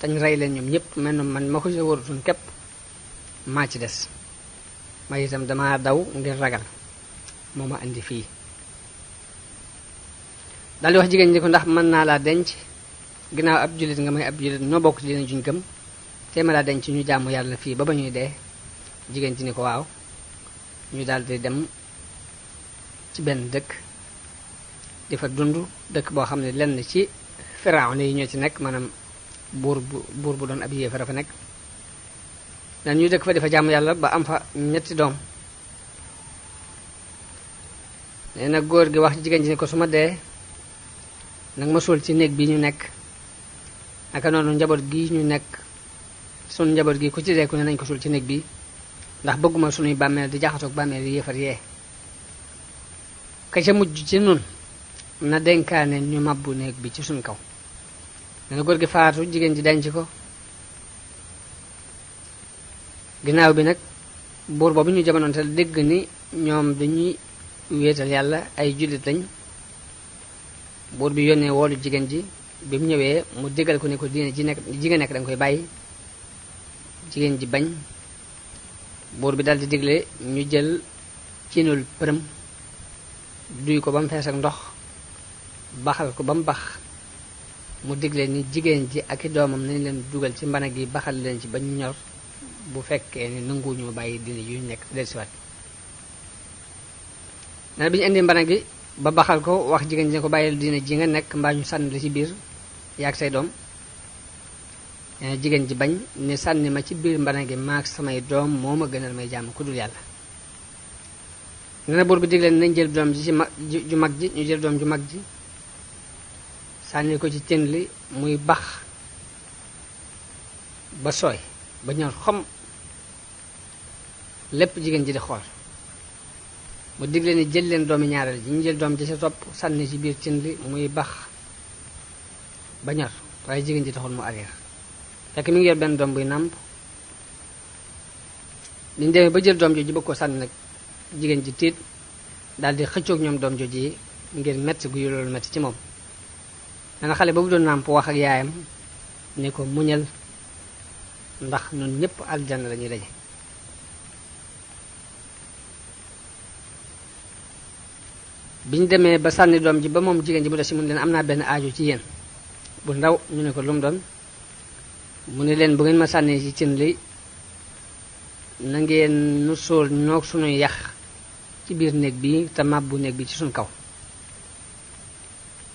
[SPEAKER 2] tañ rey leen ñoom ñëpp mel na man ma ko ci warutoon képp maa ci des. ma itam dama daw ngir ragal moo ma indi fii. daal di wax jigéen ñi ko ndax mën naa laa denc ginnaaw ab jullit nga may ab jullit ñoo bokk ci dina juñ gëm te ma laa denc ñu jàmm yàlla fii ba ñuy dee. jigéen ji ni ko waaw. ñu daal di dem ci benn dëkk di fa dund, dëkk boo xam ne lenn ci Firawna yi ñoo ci nekk, maanaam buur bu doon ab yéefar fa nekk. dan ñu dëkk fa di fa jàmm yàlla ba am fa ñetti doom. nee na góor gi wax jigéen ji ni ko su ma dee nag ma suul ci néeg bi ñu nekk, naka noonu njaboot gi ñu nekk sunu njaboot gi ku ci dee ku ne nañ ko suul ci néeg bi ndax bëgguma sunuy bàmmeel di jaxasoog bàmmeel yi yéefar yee. ka ca mujj ci nun na dénkaane ñu mabbu néeg bi ci suñ kaw. nee na góor gi faatu, jigéen ji denc ko. ginnaaw bi nag buur boobu ñu jamonoonteel dégg ni ñoom dañuy wéetal yàlla ay jullit lañ. buur bi yónnee woolu jigéen ji, bi mu ñëwee mu digal ko ne ko diine ji nga nekk danga koy bàyyi. jigéen ji bañ. buur bi dal di digle ñu jël cinul përëm duy ko ba mu fees ak ndox baxal ko ba mu bax. mu digle ni jigéen ji ak i doomam nañ leen dugal ci mbana gi baxal leen ci ba ñu ñor bu fekkee ni nanguwuñu bàyyi diine yu nekk dellusiwaat. nee na bi ñu indi mbana gi ba baxal ko wax jigéen ji ne ko bàyyil diine ji nga nekk mbaa ñu sànni la ci biir yaag say doom. nee na jigéen ji bañ ni sànni ma ci biir mbana gi maag samay doom moo ma gënal may jàmm ku dul yàlla. nee na buur bi digle nañ jël doom ji ci ju mag ji, ñu jël doom ju mag ji sànni ko ci cin li muy bax ba sooy ba ñor xom lépp jigéen ji di xool. mu digle ni jël leen doomi ñaareel ji, ñu jël doom ji sa topp sànni ci biir cin li muy bax ba ñor waaye jigéen ji taxul mu arrière fekk mi ngi yor benn doom buy nàmp. liñ demee ba jël doom jooju bëgg ko sànni nag jigéen ji tiit daal di xëccoog ñoom doom jooju yi ngir metti gu loolu metti ci moom. dana xale boobu doon nàmp wax ak yaayam ne ko muñal ndax ñun ñëpp aljanna la ñuy daje. biñ demee ba sànni doom ji ba moom jigéen ji mu des si mun leen am naa benn aajo ci yéen bu ndaw. ñu ne ko lu mu doon mu ne leen bu ngeen ma sànnee ci cin li na ngeen nu sóol ñoog sunuy yax ci biir néeg bi te màbbu néeg bi ci suñ kaw.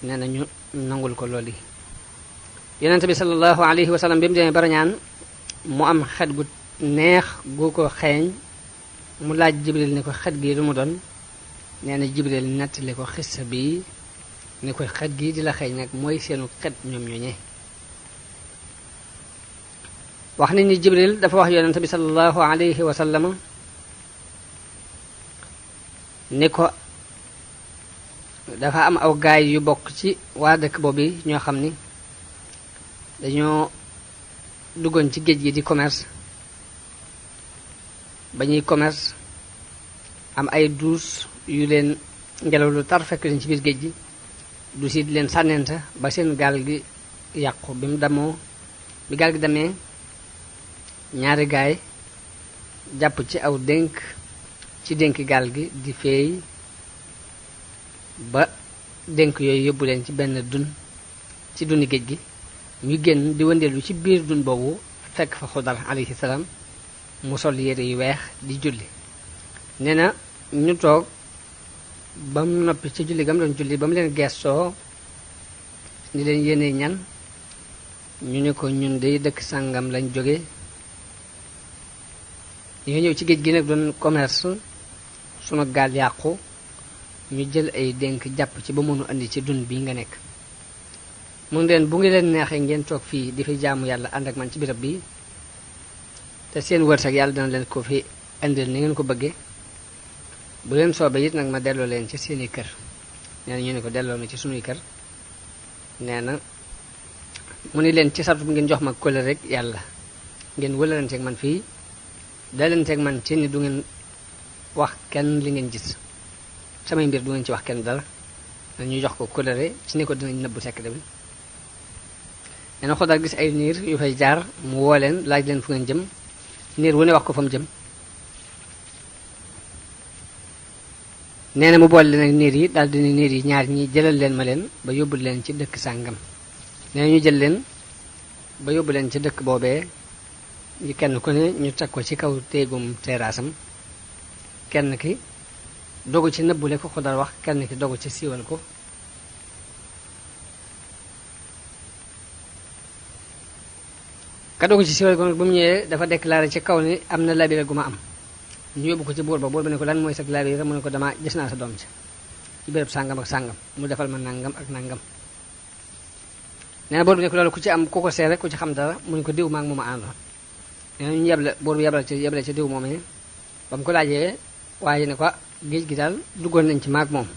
[SPEAKER 2] nee na ñu nangul ko loolu yi. yonent bi sallallahu alayhi wa sallam bi mu demee barañaan mu am xet gu neex gu ko xeeñ mu laaj Jibril ni ko xet gi lu mu doon. nee na Jibril nettali ko xissa bi ni ko xet gi di la xeeñ nag mooy seenu xet ñoom ñooñee. wax nañ ni Jibril dafa wax yonent bi sallallahu alayhi wa sallam ni ko dafa am aw gaay yu bokk ci waa dëkk boobu ñoo xam ni dañoo duggoon ci géej gi di commerce. ba ñuy commerce am ay duus yu leen ngelaw lu tar fekk leen ci biir géej gi duus yi di leen sànnente ba seen gaal gi yàqu. bi gaal gi demee ñaari gaay jàpp ci aw dénk ci dénk gaal gi di feey ba dénk yooyu yóbbu leen ci benn dun ci duni géej gi. ñu génn di wëndeelu ci biir dun boobu fekk fa Xudar alayhi salaam mu sol yére yu weex di julli. nee na ñu toog ba mu noppi ci julli gam doon julli ba mu leen geestoo ni leen yéene ñan. ñu ne ko ñun day dëkk sàngam lañ jóge ñoo ñëw ci géej gi nag doon commerce sunu gaal yàqu ñu jël ay dénk jàpp ci ba mënu andi ci dun bi nga nekk. mu leen bu ngi leen neexee ngeen toog fii di fi jaamu yàlla ànd ak man ci birab bi te seen wërsëg yàlla dana leen ko fi indil ni ngeen ko bëggee. bu leen soobee it nag ma delloo leen ci seeni kër. nee na ñu ne ko delloo na ci sunuy kër. nee na mu ni leen ci sartu ngeen jox ma kóllëre rek yàlla ngeen wëlalanteeg man fii dalanteeg man ci ni du ngeen wax kenn li ngeen gis samay mbir du ngeen ci wax kenn dara. ñu jox ko kóllëre ci ni ko dinañ nëbbu secret bi. nee na Xudar gis ay niir yu fay jaar mu woo leen laaj leen fu ngeen jëm. niir wu ne wax ko fa mu jëm. nee na mu boole leen ak niir yi daal di ne niir yi ñaar ñi jëlal leen ma leen ba yóbbu leen ci dëkk sàngam. nee na ñu jël leen ba yóbbu leen ci dëkk boobee ñu kenn ku ne ñu teg ko ci kaw téegum terraasam. kenn ki dogu ci nëbbule ko Xudar wax, kenn ki dogu ci siiwal ko. ka dogu ci siiwal ko nag bu mu ñëwee dafa déclaré ci kaw ni am na labire gu ma am. ñu yóbbu ko ci buur ba ne ko lan mooy sa labire mu ne ko dama gis naa sa doom ci béréb sàngam ak sàngam mu defal ma nangam ak nangam. nee na buur bi ne ko loolu ku ci am ku ko seere ku ci xam dara mu ne ko diw maag mooma àndoon. nee na ñu yeble buur bi yeble ci diw moomee ba mu ko laajee waaye ne ko géej gi daal duggoon nañ ci maag moom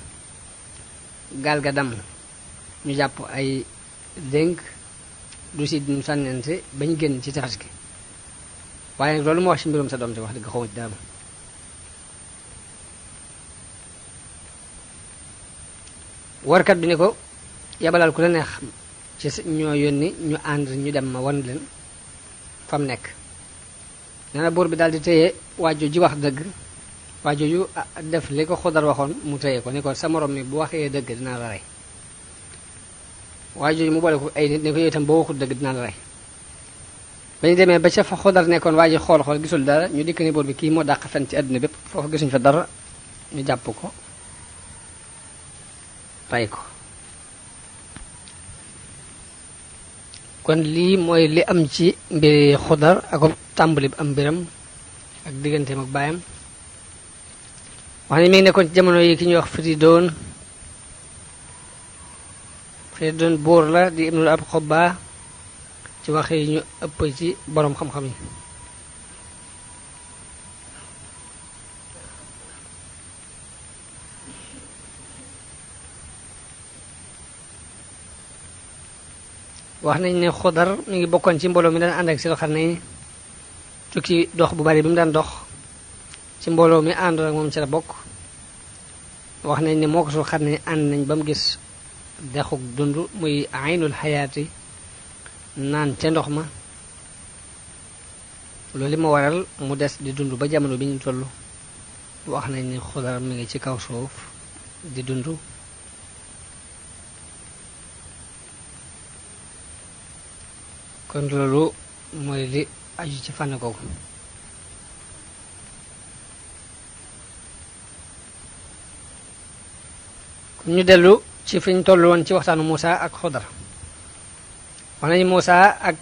[SPEAKER 2] gaal ga damm ñu jàpp ay dénk du si ñu sànnente bañ génn ci tefes gi waaye nag loolu ma wax ci mbirum sa doom te wax dëgg xawma ci dara. warkat bi ne ko yabalal ku la neex ci ñoo yónni ñu ànd ñu dem ma wan leen fa mu nekk. nee na buur bi daal di téye waaju ji wax dëgg waaju yu def li ko Xudar waxoon mu téye ko ni ko sa morom mi bu waxee dëgg dinaa la rey. waaju mu boole ko ay nit ne ko yow itam boo waxul dëgg dinaa la rey. ba ñu demee ba ca fa Xudar nekkoon waa ji xool gisul dara ñu dikk ni buur bi kii moo dàq fen ci àdduna bépp foofu gisuñ fa dara ñu jàpp ko rey ko. kon lii mooy li am ci mbiri Xudar ak tàmbali bi am mbiram ak digganteem ak baayam. wax ni mi ngi nekkoon ci jamono yi ki ñuy wax Firidoon buur la di ibnul ab Xobba ci wax yi ñu ëpp ci boroom xam-xam yi. wax nañ ne Xudar mi ngi bokkoon ci mbooloo mi daan ànd ak Sil Xarnayn tukki dox bu bari bi mu daan dox ci mbooloo mi àndoon ak moom ci la bokk. wax nañ ne moo ko Sil Xarnayn ànd nañ ba mu gis dexuk dund muy aynul xayaati naan ca ndox ma loolu li ma waral mu des di dund ba jamono bi ñu toll wax nañ ni Xudar mi ngi ci kaw suuf di dund kon loolu mooy li aju ci fànn googu kon ñu dellu ci fi ñu toll woon ci waxtaanu Muusa ak Xudar wax nañu Muusa ak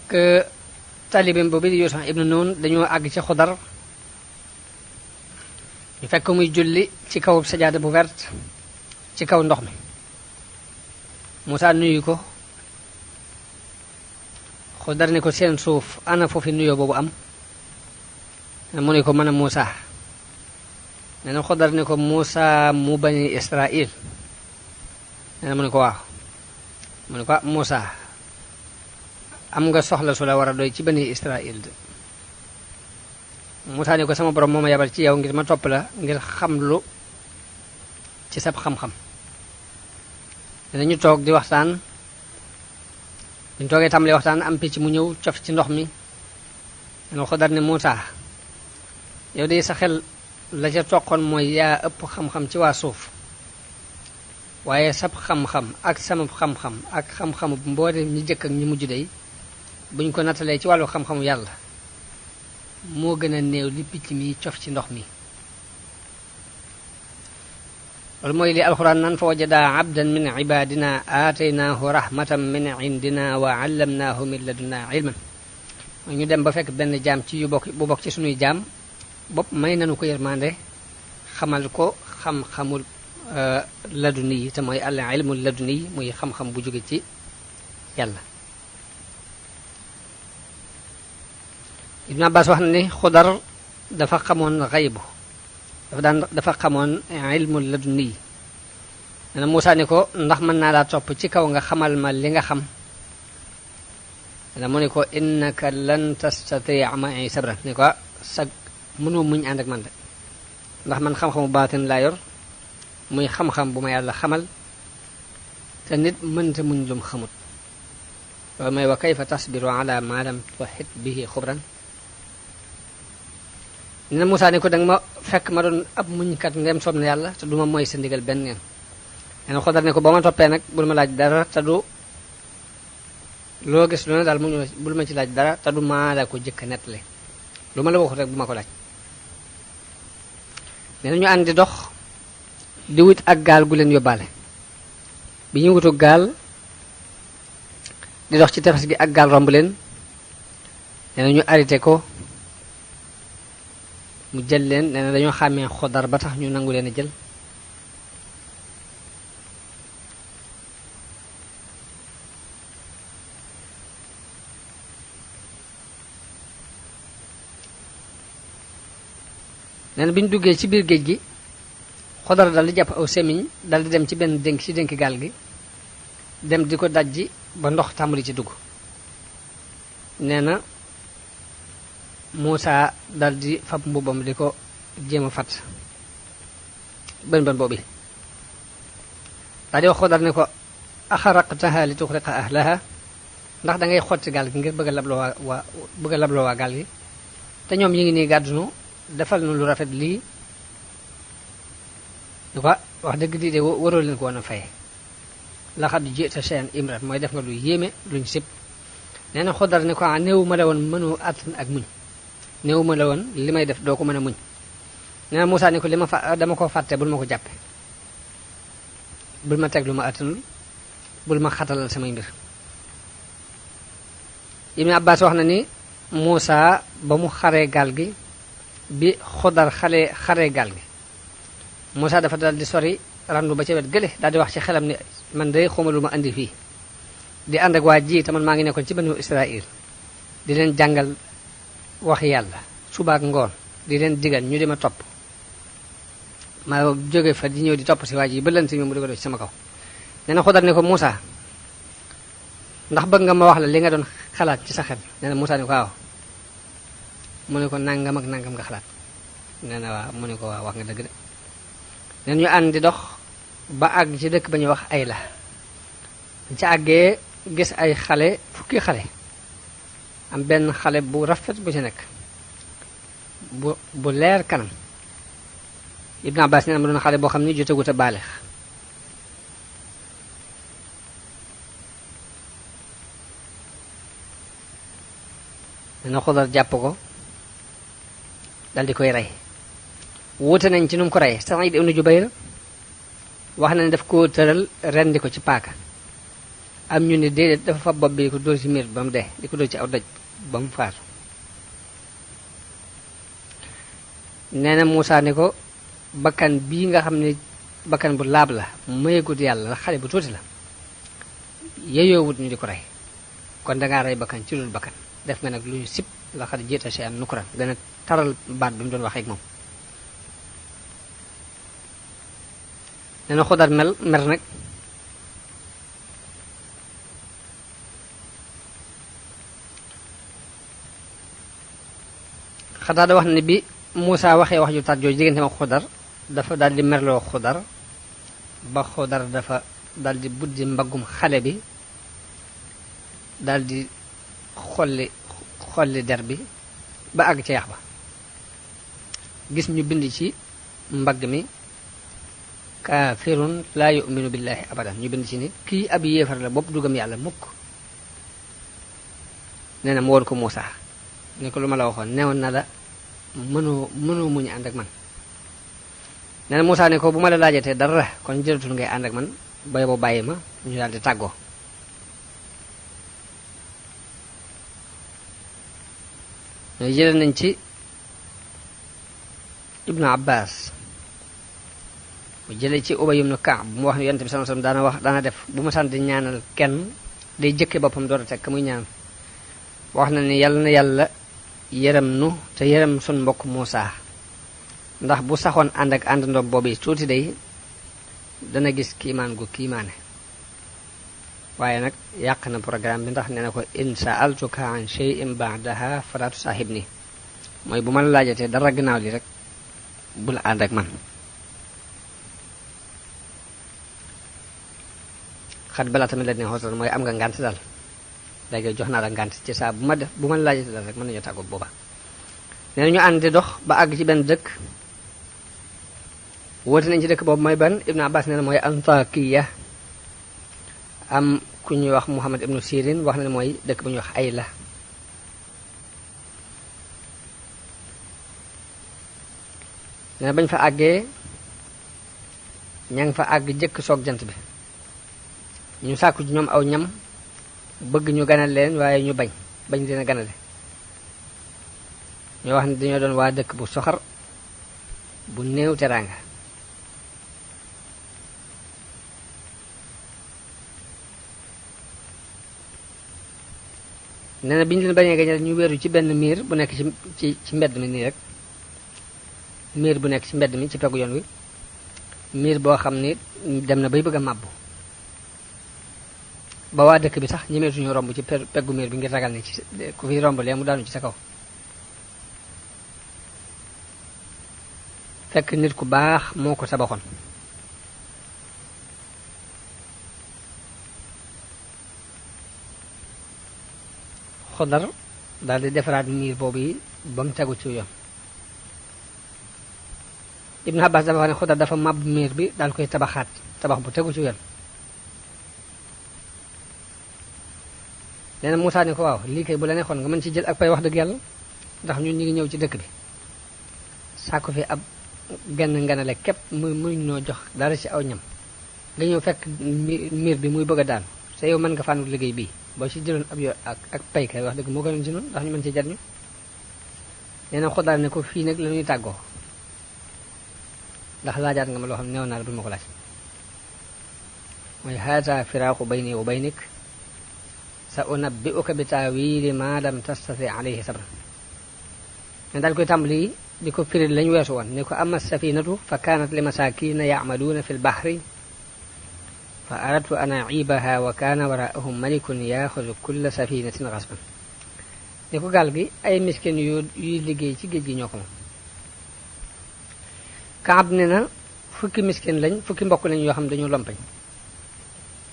[SPEAKER 2] taalibeem boobu di Yuusa ibnu Nun dañoo àgg ci Xudar ñu fekk muy julli ci kaw sajaada bu verte ci kaw ndox mi Muusa nuyu ko Xudar ne ko seen suuf ana foofu nuyoo boobu am mu ne ko mën a Muusa nee na Xudar ne ko Muusa mu bani Israil nee na mu ne ko waaw mu ne ko Muusa am nga soxla su la war a doy ci bani Israil de Muusa ne ko sama borom moo ma yabal ci yow ngir ma topp la ngir xam lu ci sab xam-xam dinañu toog di waxtaan buñu toogee tàmbalee waxtaan am picc mu ñëw cof ci ndox mi dana Xudar ne Muusa yow de sa xel la ca toqoon mooy yaa ëpp xam-xam ci waa suuf waaye sab xam-xam ak sama xam-xam ak xam-xamu mboolem ñi jëkk ak ñi mujj day buñ ko nattalee ci wàllu xam-xamu yàlla moo gën a néew li picc mi cof ci ndox mi loolu mooy li alxuraan nan fa wajada abdan min ibadina aataynaahu rahmatan min indina wa allamnaahu min ladunna ilman ñu dem ba fekk benn jaam ci bu bokk ci sunuy jaam bopp may nanu ko yërmande xamal ko xam-xamul laduni yi te mooy al ilmul laduni yi muy xam-xam bu jóge ci yàlla Ibn Abbas wax na ni Xudar dafa xamoon xaybu dafa xamoon ilmul laduni yi nee na Muusa ni ko ndax mën naa laa topp ci kaw nga xamal ma li nga xam nee na mu ne ko innaka lan tastatia ma'i sabran ni ko sag mënoo muñ ànd ak man de ndax man xam-xamu baatin laa yor muy xam-xam bu ma yàlla xamal te nit mënta muñ lum xamut loolu mooy wa kayfa tasbiru ala ma lam tuhit bihi xubran nee na Muusa ni ko danga ma fekk ma doon ab muñkat ndem soob na yàlla te duma mooy sa ndigal benn yoon nee na Xudar ne ko boo ma toppee nag bul ma laaj dara te du loo gis lu ne daal bul ma ci laaj dara te du maa la ko jëkk nettali lu ma la waxut rek bu ma ko laaj nee na ñu ànd di dox di wut ak gaal gu leen yóbbaale bi ñu wutu gaal di dox ci tefes gi ak gaal romb leen nee na ñu arrêté ko mu jël leen nee na dañoo xàmmee Xudar ba tax ñu nangu leen a jël nee na bi ñu duggee ci biir géej gi Xudar dal di jàpp aw semiñ dal di dem ci benn dénk ci dénk gaal gi dem di ko dajji ba ndox tàmbali ci dugg nee na Muusa dal di fab mbubbam di ko jéem a fat bën bën boobu daal di wax Xudar ne ko axaraqtaha li tuxriqa ahlaha ndax da ngay xotti gaal gi ngir bëgg a labloo waa gaal gi te ñoom yi ngi nii gàddunu defal nu lu rafet lii du ko wax dëgg di de waroo leen ko woon a faye laxad ji'ta shay'an imran mooy def nga lu yéeme luñ sib nee na Xudar ne ko néew ma la woon mënu àttan ak muñ néew ma la woon li may def doo ko mën a muñ nee na Muusa ne ko dama ko fàtte bul ma ko jàppe bul ma teg lu ma àttanul bul ma xatalal samay mbir Ibn Abbas wax na ni Muusa ba mu xaree gaal gi bi Xudar xaree gaal gi Muusa dafa dal di sori randu ba ca wet gële daal di wax ci xelam ni man day xawma lu ma andi fii di ànd ak waa ji te man maa ngi nekkoon ci banu Israil di leen jàngal wax yàlla suba ak ngoon di leen digal ñu di ma topp ma jóge fa di ñëw di topp si waa ji ba lënt mi mu di ko def ci sama kaw nee na Xudar ne ko Muusa ndax bëgg nga ma wax la li nga doon xalaat ci sa xel nee na Muusa ne ko waaw mu ne ko nangam ak nangam nga xalaat nee na waaw mu ne ko waaw wax nga dëgg de nee ñu ànd di dox ba àgg ci dëkk ba ñuy wax ay la ci àggee gis ay xale fukki xale am benn xale bu rafet bu ci nekk bu leer kanam. Ibn Abbas nee na ma doon xale boo xam ni jotagut a baalix. nee na Xudar jàpp ko dal di koy rey. wuute nañ ci nu mu ko rey. Saïd ibn Jubayr wax na ne daf koo tëral rendi ko ci paaka. am ñu ne déedéet dafa fa bopp bi di ko dóor ci miir ba mu dee di ko dóor ci aw doj ba mu faatu. nee na Muusaa ne ko bakkan bii nga xam ne bakkan bu laab la mayegut yàlla la xale bu tuuti la yeyoowut ñu di ko rey kon dangaa rey bakkan ci loolu bakkan def nga nag lu ñu sib la xale jiita si an nukuran dana taral baat bi mu doon waxee ak moom. nee na Xudar mer nag xataa da wax ne bi Muusaa waxee wax ju tar jooju diggante ma Xudar dafa daal di merloo Xudar ba Xudar dafa daal di buddi mbaggum xale bi daal di xolli der bi ba àgg ca yax ba gis ñu bind ci mbagg mi kaafirun laa yu'minu billahi abadan ñu bind ci ni kii ab yéefar la bopp dugam yàlla mukk. nee na mu woon ko Muusaa ne ko lu ma la waxoon newoon na la mënoo muñu ànd ak man. nee na Muusaa ne ko bu ma la laajatee dara kon jëratul ngay ànd ak man bay boo bàyyi ma ñu daal di tàggoo. jëlee nañ ci Ibnu Abbas mu jëlee ci Ubay ibnu Kaab bu mu wax ne Yonent bi sallallahu alayhi wasallam daana def bu ma sant di ñaanal kenn day jëkke boppam door a teg ka muy ñaan. wax na ni yàlla na yàlla yërëm nu te yërëm sun mbokk Muusaa ndax bu saxoon ànd ak àndandoom boobu tuuti day dana gis kiimaan gu kiimaane. waaye nag yàq na programme bi ndax nee na ko in sa'altuka an shay'in ba'daha fala tusahibni mooy bu ma la laajatee dara gannaaw li rek bul ànd ak man. xat balaa tamit la ne xootal mooy am nga ngànt daal léegi jox naa la ngànt ci saa bu ma la laajatee dara rek mën nañu tàggoog booba. nee na ñu ànd di dox ba àgg ci benn dëkk woote nañ ci dëkk boobu mooy ban Ibn Abbas nee na mooy Antakiya. am ku ñuy wax Muhammad ibnu Sirin wax na ne mooy dëkk bu ñuy wax Ayla. nee na bañ fa àggee ña ngi fa àgg jëkk soog jant bi ñu sàkku ci ñoom aw ñam bëgg ñu ganal leen waaye ñu bañ leen a ganale. ñoo wax ne dañoo doon waa dëkk bu soxar bu néew teraanga. nee na bi ñu leen bañee gañal ñu wéeru ci benn miir bu nekk ci mbedd mi nii rek miir bu nekk ci mbedd mi ci peggu yoon wi miir boo xam ni dem na bay bëgg a màbbu ba waa dëkk bi sax ñemeetuñu romb ci peggu miir bi ngir ragal ni ci ku fi romb lee mu daanu ci sa kaw. fekk nit ku baax moo ko tabaxoon. Xudar daal di defaraat miir boobu yi ba mu tegu ci yoon. Ibn Abbas dafa wax ne Xudar dafa màbb miir bi daal koy tabaxaat tabax bu tegu ci yoon. nee na Muusaa ne ko waaw lii kay bu la neexoon nga mën ci jël ak pay wax dëgg yàlla ndax ñun ñu ngi ñëw ci dëkk bi sàkku fi ab genn nganale képp muy noo jox dara ci aw ñam nga ñëw fekk miir bi muy bëgg a daanu te yow mën nga fànn liggéey bii boo ci jëloon ab yoon ak pay kay wax dëgg moo gënoon ci noonu ndax ñu mën ci jariñu. nee na Xudar ne ko fii nag la ñuy tàggoo ndax laajaat nga ma loo xam ne neew naa la bu ma ko laaj mooy haata firaaqu bayni wa baynik sa unabbi'uka bi taawili ma lam tastati alayhi sabran. ne daal koy tàmbali di ko firi lañu weesu woon ne ko amma safinatu fa kaanat li masakina ya'maluuna fi lbahri fa aradtu an a'ibaha wa kaana waraa'ahum malikun yaaxudu kulla safinatin ghasban. ne ko gaal gi ay miskin yuy liggéey ci géej gi ñoo ko moom. Kaab ne na fukki miskin lañ fukki mbokk lañ yoo xam dañoo lompañ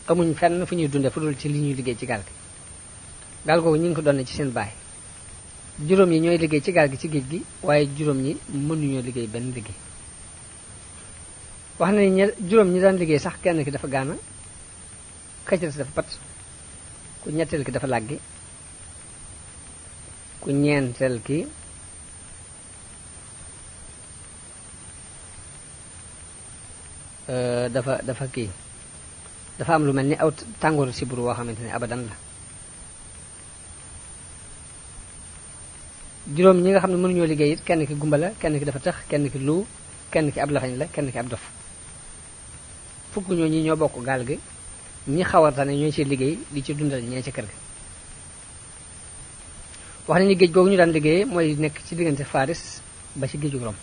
[SPEAKER 2] amuñ fenn fu ñuy dunde fu dul ci li ñuy liggéey ci gaal gi. gaal googu ñu ngi ko doon ci seen baay juróom yi ñooy liggéey ci gaal gi ci géej gi waaye juróom ñi mënuñoo liggéey benn liggéey wax na ni juróom ñi daan liggéey sax kenn ki dafa gaana këccël si dafa pat ku ñetteel ki dafa làggi ku ñeenteel ki dafa kii dafa am lu mel ni aw tàngooru siburu woo xamante ne abadan la juróom ñi nga xam ne mënuñoo liggéey it kenn ki gumba la kenn ki dafa tëx kenn ki lu kenn ki ab lafañ la kenn ki ab dof fukk ñoo ñi ñoo bokk gaal gi ñi xawartane ñooy ci liggéey di ci dundal ñee ci kër ga wax nañu géej googu ñu daan liggéeyee mooy nekk ci diggante Faris ba ci géeju Rom